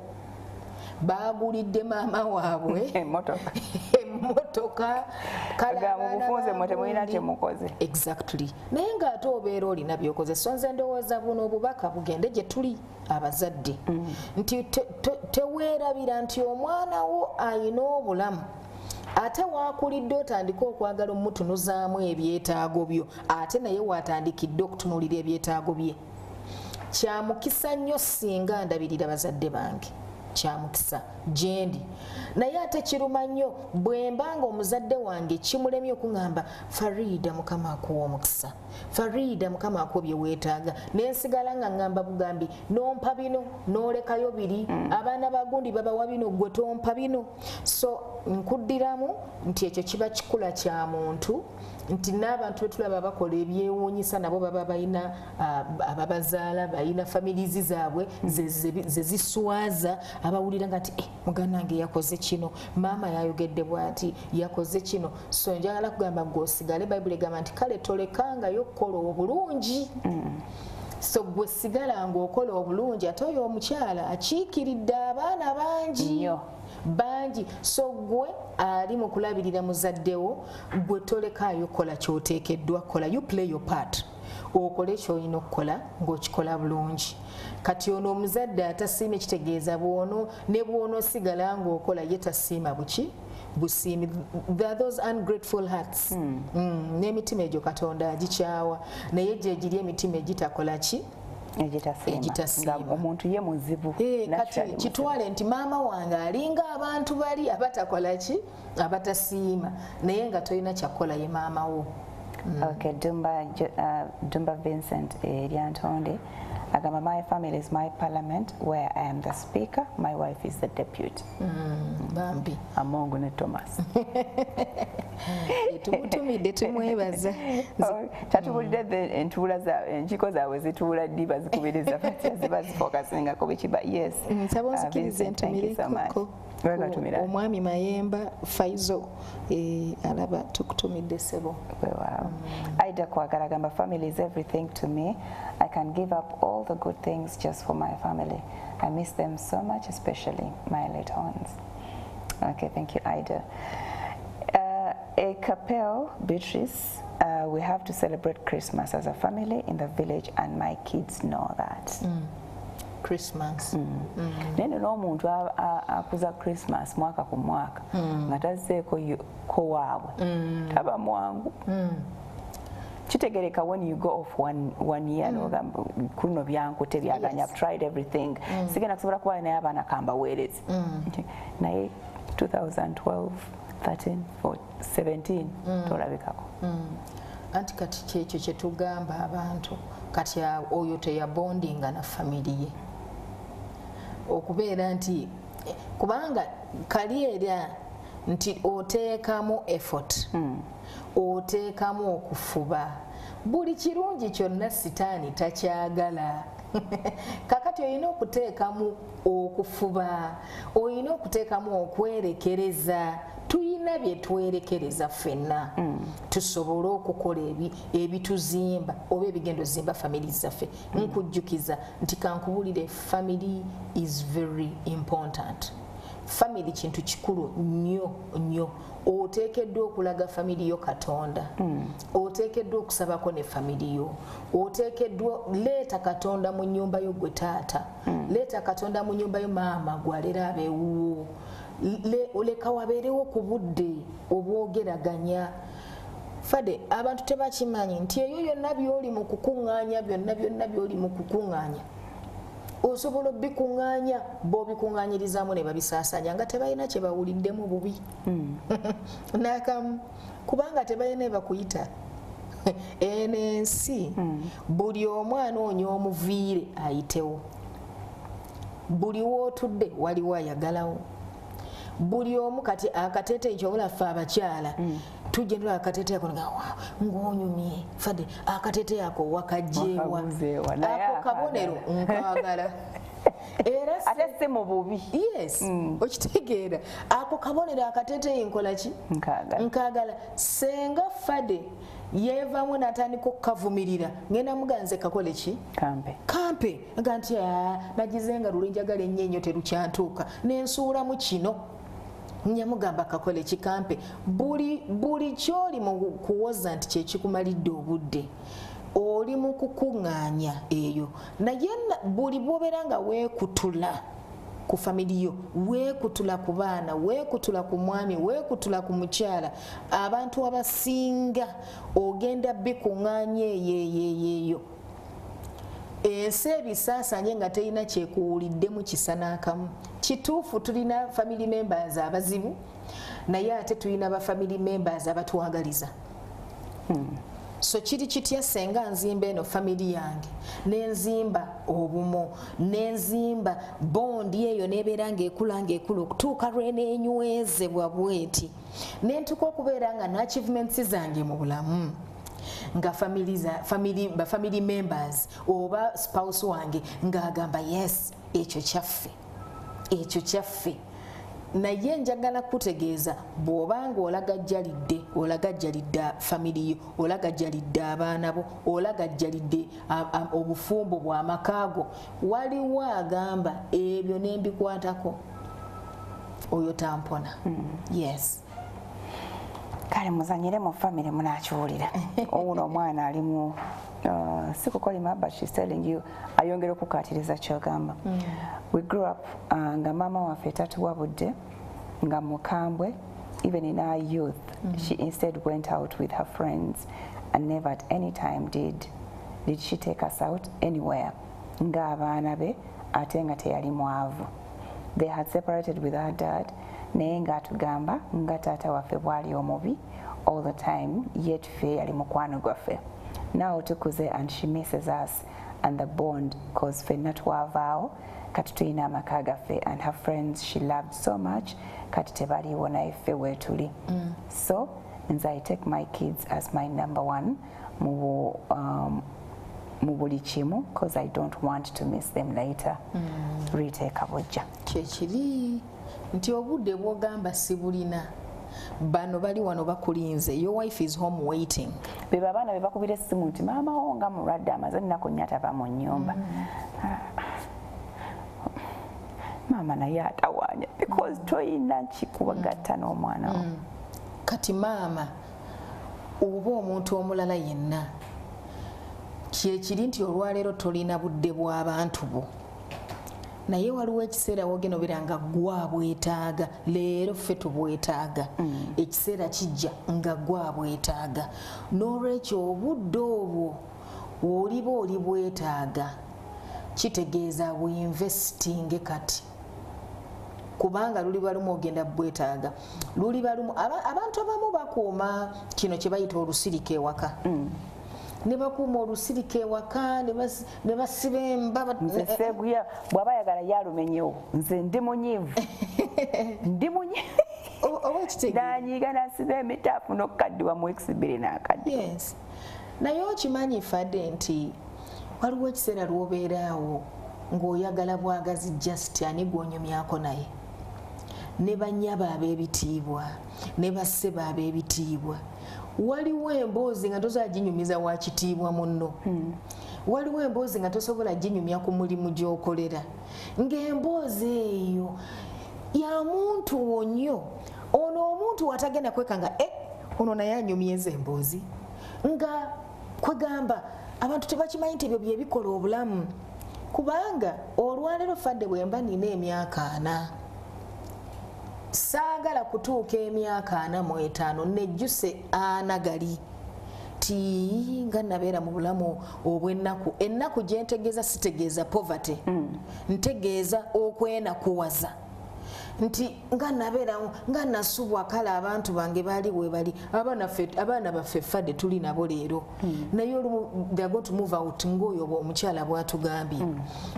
bagulidde maama waabwe emmotoka mubufunze mwe temulina kyemukoze. Exactly. Naye ng'ate obeera olina byokoze. So nze ndowooza buno obubaka bugende gye tuli abazadde nti teweerabira nti omwana wo ayina obulamu ate waakulidde otandika okwagala omutunuzaamu ebyetaago byo ate naye waatandikidde okutunuulira ebyetaago bye. Kyamukisa nnyo singa ndabirira bazadde bange, kyamukisa gyendi. Naye ate kiruma nnyo bwe mbanga omuzadde wange kimulemye okuŋŋamba Farida Mukama akuwa omukisa, Farida Mukama akuwa bye weetaaga, nensigala nga ŋŋamba bugambi nompa bino n'olekayo biri, abaana bagundi babawa bino gwe tompa bino. So nkuddiramu nti ekyo kiba kikula kya muntu nti n'abantu betulaba bakola ebyewuunyisa nabo baba balina ababazaala balina familizi zaabwe ze ziswaza abawulira nga nti muganange yakoze kino, maama yayogedde bw'ati yakoze kino. So njagala kugamba gwosigale Bayibuli egamba nti kale tolekangayo kukola obulungi. So gwe sigala ng'okola obulungi ate oyo omukyala akiikiridde abaana bangi. So gwe ali mu kulabirira muzaddewo gwe tolekaayo kola kyoteekeddwa kola, you play your part, okole kyolina okukola ng'okikola bulungi. Kati ono omuzadde atasiima ekitegeeza bwono ne bw'onoosigala ng'okola ye tasiima busiimi. There are those ungrateful hearts. N'emitima egyo Katonda agikyawa naye gye giri emitima egitakola ki egitasiima. Omuntu ye muzibu. Kati kitwale nti maama wange alinga abantu bali abatakola ki abatasiima naye nga tolina kyakola ye maama wo. Okay, Dumba Vincent Lyantonde agamba my family is my parliament where I am the speaker, my wife is the deputy. Bambi Amongo ne Thomas. Tumutumidde tumwebaza. Tatubulidde entuula enkiiko zaabwe zituula ddi bazikubiriza batya ziba zifokasinga ku bikiba. Yes. Nsaba onzikirize ntumireko omwami Mayemba Faizo alaba tukutumidde ssebo. Aida Kwagala agamba family is everything to me. I can give up all the good things just for my family. I miss them so much, especially my late ones. Okay, thank you, Ida. A Capel Beatrice, we have to celebrate Christmas as a family in the village, and my kids know that. Christmas. Nene n'omuntu akuza Christmas mwaka ku mwaka nga tazzeeko ko waabwe taba mwangu. Kitegereka when you go off one year n'ogamba kuno byankute byaganya, I've tried everything, sigenda kusobola kuba naye abaana kambaweereze. Naye 2012 13 17 tolabikako. Anti kati kyekyo kye tugamba abantu kati oyo teyabondinga na family ye okubeera nti kubanga kali era nti oteekamu effort oteekamu okufuba buli kirungi kyonna sitaani takyagala. Kakati olina okuteekamu okufuba, olina okuteekamu okwerekereza. Tuyina bye twerekereza ffenna tusobole okukola ebituzimba oba ebigendo zimba family zaffe. Nkujjukiza nti kankubulire family is very important. family kintu kikulu nnyo oteekeddwa okulaga family yo Katonda oteekeddwa okusabako ne family yo oteekeddwa leeta Katonda mu nnyumba yo gwe taata leeta Katonda mu nnyumba yo maama gwalera abeewuwo oleka wabeerewo ku budde obwogeraganya Fade abantu tebakimanyi nti eyo yonna by'oli mu kukuŋŋaanya byonna by'oli mu kukuŋŋaanya osobola obikuŋŋaanya b'obikuŋŋaanyirizaamu ne babisaasaanya nga tebalina kye bawuliddemu bubi n'akamu kubanga tebalina bakuyita eno ensi buli omu anoonya omuviire ayitewo buli wootudde waliwo ayagalawo buli omu kati akateeteeyi kyobula ffe abakyala tujja akateeteeyi ako ng'onyumye Fade akateeteeyi ako wakajjeewa ako kabonero nkaagala era ate si mu bubi yes okitegeera ako kabonero akateeteeyi nkola ki nkaagala senga Fade yeevaamu n'atandika okukavumirira ngenda muganze kakole ki kampe nga nti nagizenga luli njagala ennyo ennyo terukyantuuka nensuulamu kino nyamugamba kakole kikampe buli kyoli mu kuwoza nti kyekikumalidde obudde oli mu kukuŋŋaanya eyo naye buli bw'obeera nga weekutula ku family yo weekutula ku baana weekutula ku mwami weekutula ku mukyala abantu abasinga ogenda bikuŋŋaanya eyo ensi ebisaasaanye nga terina kyekuwuliddemu kisa n'akamu kituufu tulina family members abazibu naye ate tulina ba family members abatwagaliza so kiri kitya senga nzimba eno family yange nenzimba obumo nenzimba bondi eyo nebeera ngaekula okutuuka lweneenywezebwa bweti nentuka okubeera nga n'achievements zange mu bulamu nga family members oba spouse wange ng'agamba yes ekyo kyaffe naye njagala kutegeeza bw'obanga olagajjalidde family yo olagajjalidde abaana bo olagajjalidde obufumbo bw'amakaago waliwo agamba ebyo nembikwatako oyo tampona yes kale muzanyire mu family munakiwulira owuno omwana alimu sikukolima but she's telling you ayongera okukatiriza kyogamba we grew up nga mama waffe tatuwabudde nga mukambwe even in our youth she instead went out with her friends and never at any time did she take us out anywhere nga abaana be ate nga teyali mwavu they had separated with her dad naye ng'atugamba nga taata waffe bwali omubi all the time yet ffe yali mukwano gwaffe now tukuze and she misses us and the bond cause ffenna twavaawo kati tulina amaka gaffe and her friends she loved so much kati tebaliiwo naye ffe weetuli so nze I take my kids as my number one mu buli kimu cause I don't want to miss them later riteeka bujja kyekiri nti obudde bwogamba sibulina bano bali wano bakulinze your wife is home waiting beba abaana bebakubira essimu nti maama wo nga mulwadde amaze ennaku nnya tava mu nnyumba maama naye atawaanya because toyina kikubagatta n'omwana wo kati maama oba omuntu omulala yenna kyekiri nti olwaleero tolina budde bw'abantu bo naye waliwo ekiseera wogeno biranga gwabwetaaga leero ffe tubwetaaga ekiseera kijja nga gwabwetaaga n'olwekyo obudde obwo woliba oli bwetaaga kitegeeza bwinvestinge kati kubanga luli balumu ogenda bwetaaga luli balumu abantu abamu bakuuma kino kye bayita olusirika ewaka ne bakuuma olusirika ewaka ne basiba embaba nze seeguya bw'aba yagala yalumenyewo nze ndi munyiivu nanyiiga nasiba emitaafu n'okukaddiwa mu exibiri n'akaddi yes naye okimanyi fadde nti waliwo ekiseera lw'obeeraawo ng'oyagala bwagazi just ani gw'onyumyako naye ne bannyaba ab'ebitiibwa ne basseba ab'ebitiibwa waliwo emboozi nga tosobola ginyumiza wa kitiibwa munno waliwo emboozi nga tosobola ginyumya ku mulimu gy'okolera ng'emboozi eyo ya muntu wonyo ono omuntu watagenda kwekanga ono naye anyumyeza emboozi nga kwegamba abantu tebakimanyi nti ebyo byebikola obulamu kubanga olwaleero fadde bwemba nina emyaka 4 saagala kutuuka emyaka 45 nejjuse anagali ti nga nabeera mu bulamu obw'ennaku ennaku gye ntegeeza sitegeeza poverty ntegeeza okwenakuwaza nti nga nabeera nga nasubwa kala abantu bange baali bwe bali abaana baffe fadde tuli nabo leero naye olumu they are going to move out ng'oyo omukyala bw'atugambye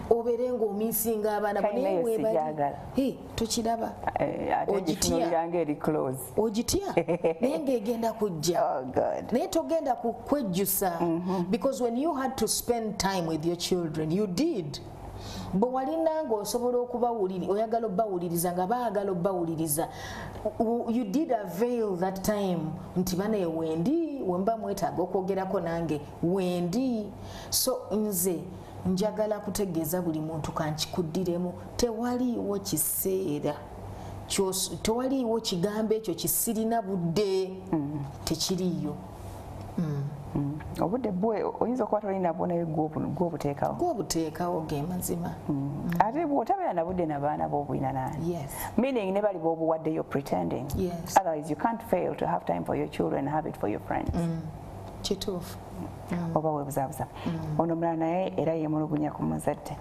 obeere ng'omiisinga abaana naye bwe bali tukiraba ogitya naye ng'egenda kujja naye togenda kukwejjusa because when you had to spend time with your children you did bwe walina ng'osobola oyagala obbawuliriza nga baagala obbawuliriza you did avail that time nti banaye wendi wemba mwetaaga okwogerako nange wendi so nze njagala kutegeeza buli muntu kankikuddiremu tewaliiwo kiseera tewaliiwo kigambo ekyo kisirina budde tekiriiyo obudde bwe oyinza okuba tolina bwo naye gwobuteekawo ge mazima ate bw'otabeera na budde n'abaana b'obulina nani meaning ne bali b'obuwadde you're pretending otherwise you can't fail to have time for your children and have it for your friends kituufu oba webuzaabuza ono mulala naye era yemulugunya ku muzadde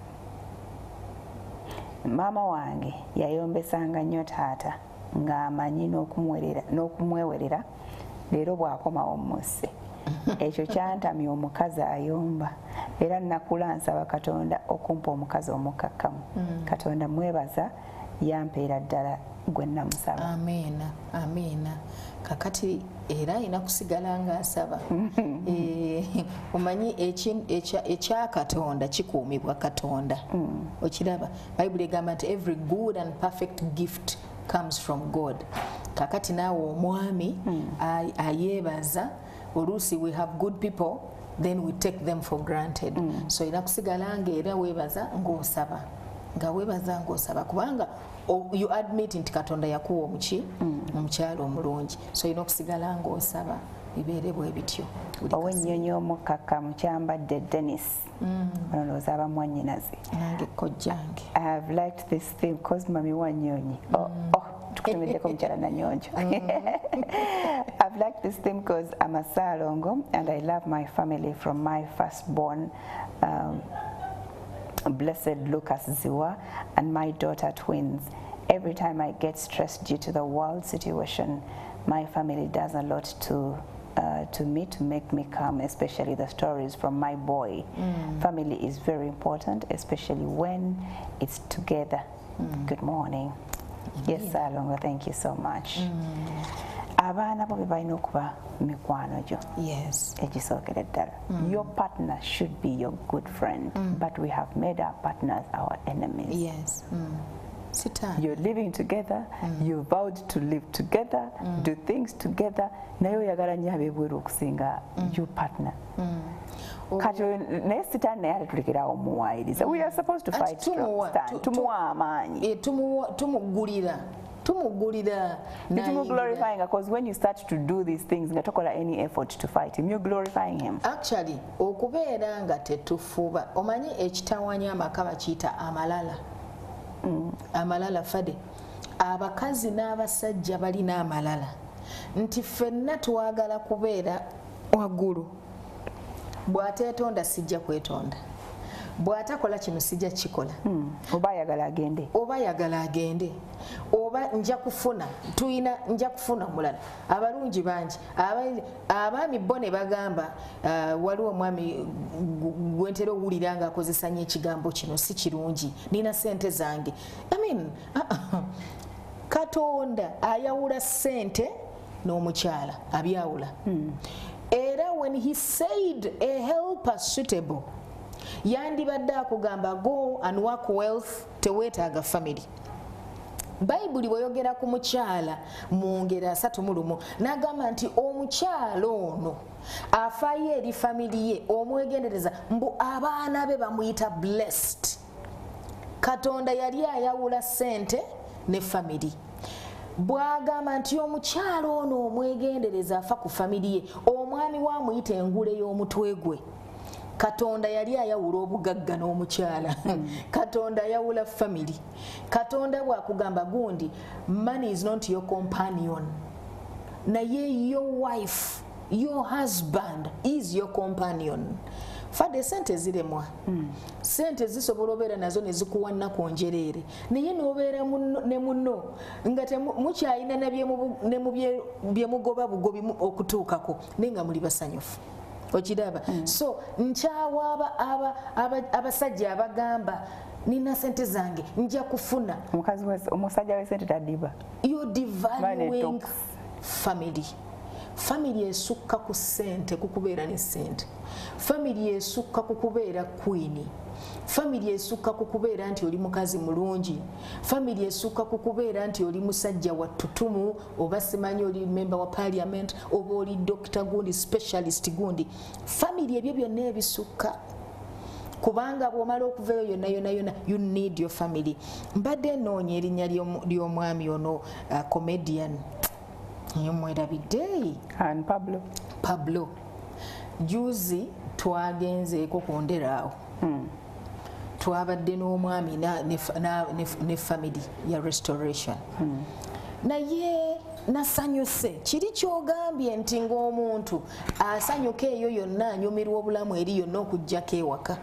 maama wange yayombesanga nnyo taata ng'amanyi n'okumwewerera leero bw'akomawo musse ekyo kyantamya omukazi ayomba era nakula nsaba Katonda okumpa omukazi omukakkamu Katonda mwebaza yampeera ddala gwe namusaba amiina kakati era ayina kusigala nga asaba omanyi ekya Katonda kikuumibwa Katonda okiraba Bayibuli egamba nti every good and perfect gift comes from God kakati naawe omwami ayeebaza oluusi we have good people then we take them for granted so ina kusigala ngaera weebaza ng'osaba nga weebaza ng'osaba kubanga you admit nti Katonda yakuwa omukyalo omulungi so ina okusigala ng'osaba bibeere bwe bityo ow'ennyonyi omukakkamu kyambadde Dennis olowooza abamwannyinaze nange kojjange I have liked this theme cause mami wanyonyi tukutumiddeko mukyala nanyonjo I've liked this theme because I'm a Salongo and I love my family from my firstborn Blessed Lucas Ziwa and my daughter twins. Every time I get stressed due to the world situation, my family does a lot to me to make me calm, especially the stories from my boy. Family is very important, especially when it's together. Good morning. Yes, Salongo, thank you so much. Abaana bo balina okuba mikwano gyo egisookera ddala. Your partner should be your good friend, but we have made our partners our enemies. You're living together, you vowed to live together, do things together, naye oyagala nnyo ab'ebweru okusinga your partner. Kati naye sitaani naye ate tulekerawo omuwaayiriza. We are supposed to fight tumuwa amaanyi. Tumugulira glorifying because when you start to do these things nga tokola any effort to fight him, you're glorifying him. Actually okubeera nga tetufuba omanyi ekitawanya amaka bakiyita amalala. Amalala fade abakazi n'abasajja balina amalala nti ffenna twagala kubeera waggulu bw'ateetonda sijja kwetonda bw'atakola kino sijja kikola oba ayagala agende oba nja kufuna omulala abalungi bangi abaami bo ne bagamba waliwo omwami gwentera owulira nga akozesa nnyo ekigambo kino si kirungi nina sente zange Katonda ayawula sente n'omukyala abyawula era when he said a helper suitable yandibadde akugamba go and work wealth teweetaaga family. Bayibuli bweyogera ku mukyala mu ngero 3 n'agamba nti omukyala ono afaayo eri family ye omwegendereza mbu abaana be bamuyita blessed. Katonda yali ayawula sente ne family. Bwagamba nti omukyalo ono omwegendereza afa ku family ye, omwami wamuyita engule y'omutwe gwe. Katonda yali ayawula obugagga n'omukyala. Katonda ayawula family. Katonda bwakugamba gundi, money is not your companion. Naye your wife, your husband is your companion. Fade sente ziremwa. Sente zisobola obeera nazo ne zikuwa nnaku njereere. Naye n'obeera ne munno nga mukyalina ne mu bye mugoba bugobi okutuukako naye nga muli basanyufu. Okiraba. So nkyawa abasajja abagamba nina sente zange nja kufuna. Omusajja w'esente taddiba. You're devaluing family. Family esukka ku sente kukubeera ne sente. Family esukka kukubeera queen. Family esukka kukubeera nti oli mukazi mulungi. Family esukka kukubeera nti oli musajja wa tutumu oba simanyi oli member wa parliament oba oli doctor gundi specialist gundi. Family ebyo byonna ebisukka. Kubanga bw'omala okuvayo yonna you need your family. Mbadde noonya erinnya ly'omwami ono comedian. Yomwerabidde. And Pablo. Juzi twagenzeeko ku Nderaawo. Twabadde n'omwami ne family ya restoration. Naye nasanyuse. Kiri kyogambye nti ng'omuntu asanyuka eyo yonna anyumirwa obulamu eri yonna okuggyako ewaka.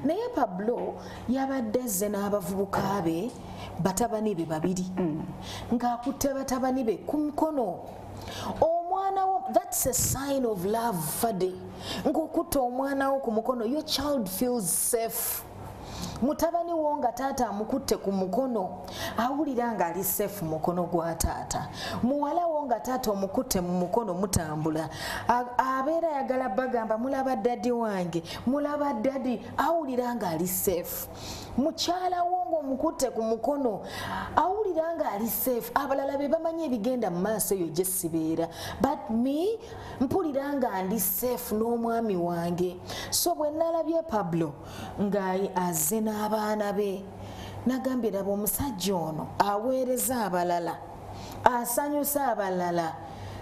Naye Pablo yabadde azze n'abavubuka be batabani be babiri. Ng'akutte batabani be ku mukono. Omwana wo, that's a sign of love, Fade. Ng'okutte omwana wo ku mukono, your child feels safe. Mutabani wo nga taata amukutte ku mukono awulira nga ali safe mukono gwa taata. Muwala wo nga taata omukutte mu mukono mutambula abeera ayagala bagamba mulaba daddy wange, mulaba daddy, awulira nga ali safe. Mukyala wo ng'omukutte ku mukono awulira nga ali safe. Abalala be bamanyi ebigenda mu maaso eyo gye sibeera, but me mpulira nga ndi safe n'omwami wange. So bwe nalabye Pablo nga azze n'abaana be nagambye laba omusajja ono aweereza abalala, asanyusa abalala,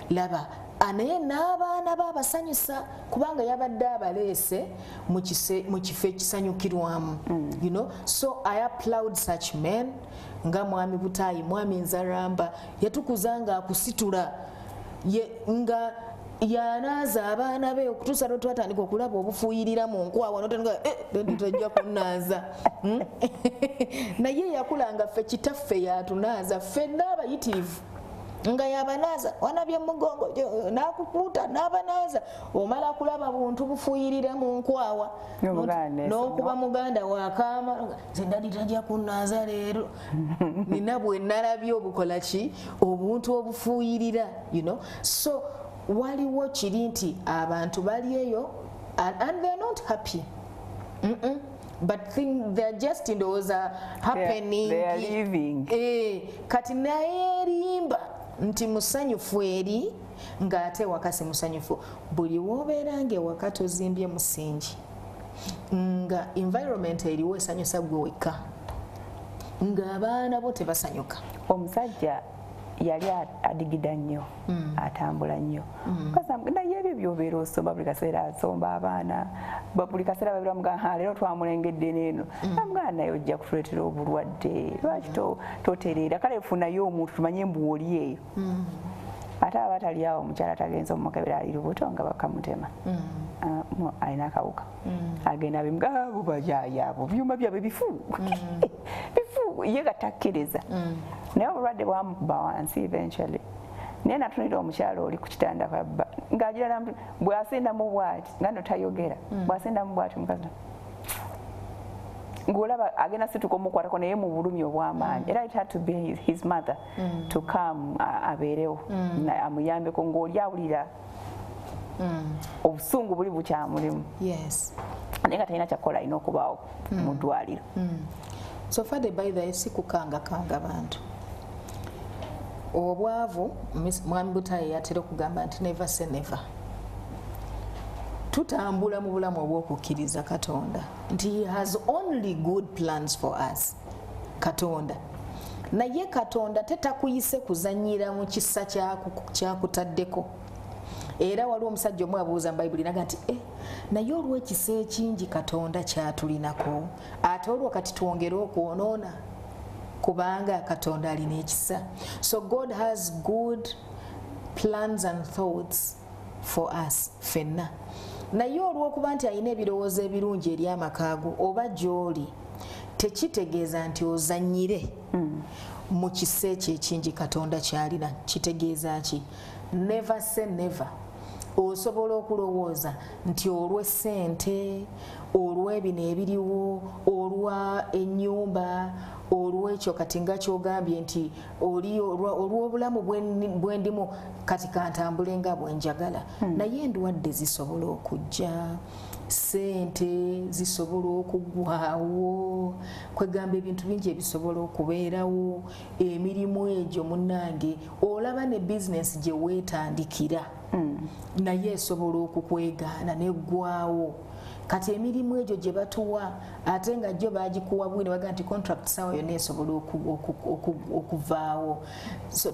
laba naye n'abaana babasanyusa kubanga yabadde abaleese mu kifo ekisanyukirwamu. You know, so I applaud such men. Nga mwami Butayi, mwami Nzaramba yatukuza nga akusitula nga yanaaza abaana be okutuusa lwe twatandika okulaba obufuuyirira mu nkwawa notajja kunaaza. Naye yakulanga ffe kitaffe yatunaaza ffenna abayitirivu nga yabanaaza wanabye mugongo nakukuuta n'abanaaza omala kulaba buntu bufuuyirira mu nkwawa n'okuba muganda wakaama zendadi tajja kunaaza leero. Nina bwe nalabye obukola ki obuntu obufuuyirira, you know. So waliwo kiri nti abantu bali eyo and they're not happy. But they're just in those happening. They are living. Kati naye erimba nti musanyufu eri ng'ate wakasi musanyufu. Buli wobeera ng'ewaka tozimbye musingi nga environment eriwo esanyusa gwe wekka ng'abaana bo tebasanyuka. Omusajja yali adigida nnyo, atambula nnyo. Naye ebyo byobeera osomba buli kaseera asomba abaana, buli kaseera babira mugamba leero twamulengedde n'eno. Namugamba naye ojja kutuleetera obulwadde, lwaki totereera? Kale funayo omuntu tumanye mbu oli eyo. Ate aba tali awo omukyala tagenze omukebera ali lubuto nga bakamutema. Alina akawuka. Agenda bimugabo bajayaabo byuma byabwe bifu. Bifu ye gatakkiriza. Naye obulwadde bwamukuba wansi eventually. Naye natunira omukyala oli ku kitanda kwabba ng'agira bw'asendamu bw'ati nga no tayogera. Bw'asendamu bw'ati mukazi ng'olaba agenda situka omukwatako naye mu bulumi obw'amaanyi. Era it had to be his mother to come abeerewo amuyambeko ng'oli awulira obusungu buli bukyamulimu. Yes. Naye nga talina kyakola alina okubaawo mu ddwaliro. So Fade by the si kukangakanga bantu. Obwavu mwami Butayi yatera okugamba nti never say never. Tutambula mu bulamu obw'okukkiriza Katonda nti he has only good plans for us. Katonda naye Katonda tetakuyise kuzanyira mu kisa kyakutaddeko. Era waliwo omusajja omwe abuuza mu Bayibuli naga nti naye olw'ekisa ekingi Katonda kyatulinako ate olwo kati twongere okwonoona kubanga Katonda alina ekisa. So God has good plans and thoughts for us fenna. Naye olw'okuba nti alina ebirowoozo ebirungi eri amaka go oba gy'oli tekitegeeza nti ozanyire mu kisa ekyo ekingi Katonda kyalina. Kitegeeza ki? Never say never. Osobola okulowooza nti olw'essente, olw'ebino ebiriwo, olwa ennyumba, olw'ekyo kati nga kyogambye nti olw'obulamu bwendimu kati kantambule nga bwenjagala. Naye endwadde zisobola okujja, ssente zisobola okuggwaawo, kwegamba ebintu bingi ebisobola okubeerawo, emirimu egyo munnange olaba ne bizinesi gye weetandikira naye esobola okukwegaana neggwaawo. Kati emirimu egyo gye batuwa ate nga jjo bagikuwa bwine baga nti contract sawa yonna esobola okuvaawo. So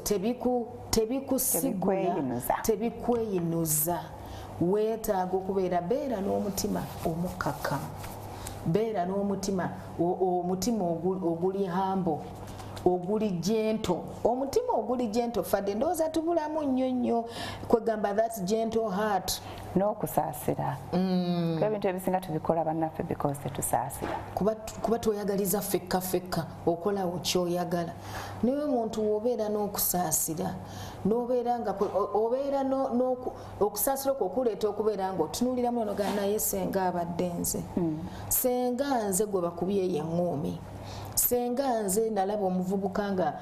tebikusigula, tebikweyinuza. Weetaaga okubeera, beera n'omutima omukkakkamu, beera n'omutima oguli hambo, oguli gento. Omutima oguli gento fadde ndowooza tubulamu nnyo kwegamba that gentle heart. N'okusaasira. Kuba ebintu ebisinga tubikola bannaffe because tetusaasira. Kuba toyagaliza fekka okolawo kyoyagala. Niwe muntu wobeera n'okusaasira, n'obeera nga obeera okusaasira okuleeta okubeera nga otunuulira muno naye senga abadde nze, senga nze gwe bakubye eŋŋuumi, senga nze nalaba omuvubuka nga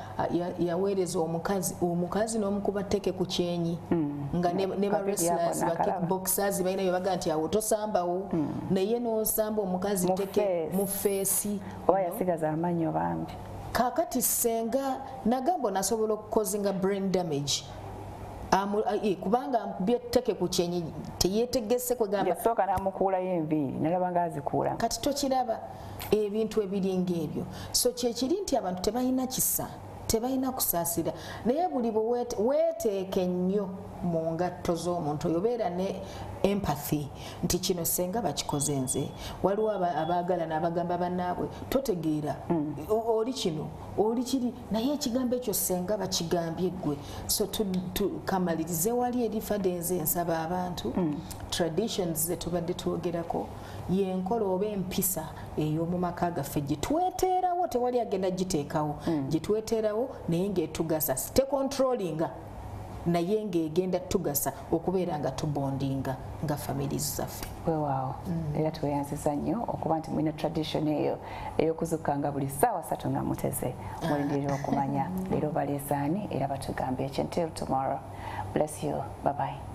yaweereza omukazi n'omukuba tteke ku kyenyi nga ne ba wrestlers ba kickboxers balina bye baga nti awo tosambawo naye n'osamba omukazi tteke mu feesi oba yasigaza amannyo bambi. Kaakati senga nagamba nasobola okukozinga brain damage kubanga byetteke ku kyenyi teyeetegese kwegamba yasooka n'amukuulayo enviiri nalaba nga azikuula. Kati tokiraba ebintu ebiringa ebyo. So kyekiri nti abantu tebalina kisa, tebalina kusaasira, naye buli bwe weeteeke nnyo mu ngatto z'omuntu oyobeera ne empathy nti kino senga bakikoze nze. Waliwo abaagala n'abagamba bannaabwe totegeera oli kino oli kiri naye ekigambo ekyo senga bakigambye ggwe. So kamalirize wali erifadde nze nsaba abantu traditions ze tubadde twogerako yenkola oba empisa ey'omu maka gaffe gye tweteerawo, tewali agenda giteekawo, gye tweteerawo naye ng'etugasa tecontrollinga naye ng'egenda tugasa okubeera nga tubondinga nga families zaffe. Weewaawo era tweyanziza nnyo okuba nti mulina tradition eyo ey'okuzukanga buli ssaawa 3 nga muteze mulindirira okumanya leero baleesaani era batugambe ekyo. Until tomorrow, bless you, bye bye.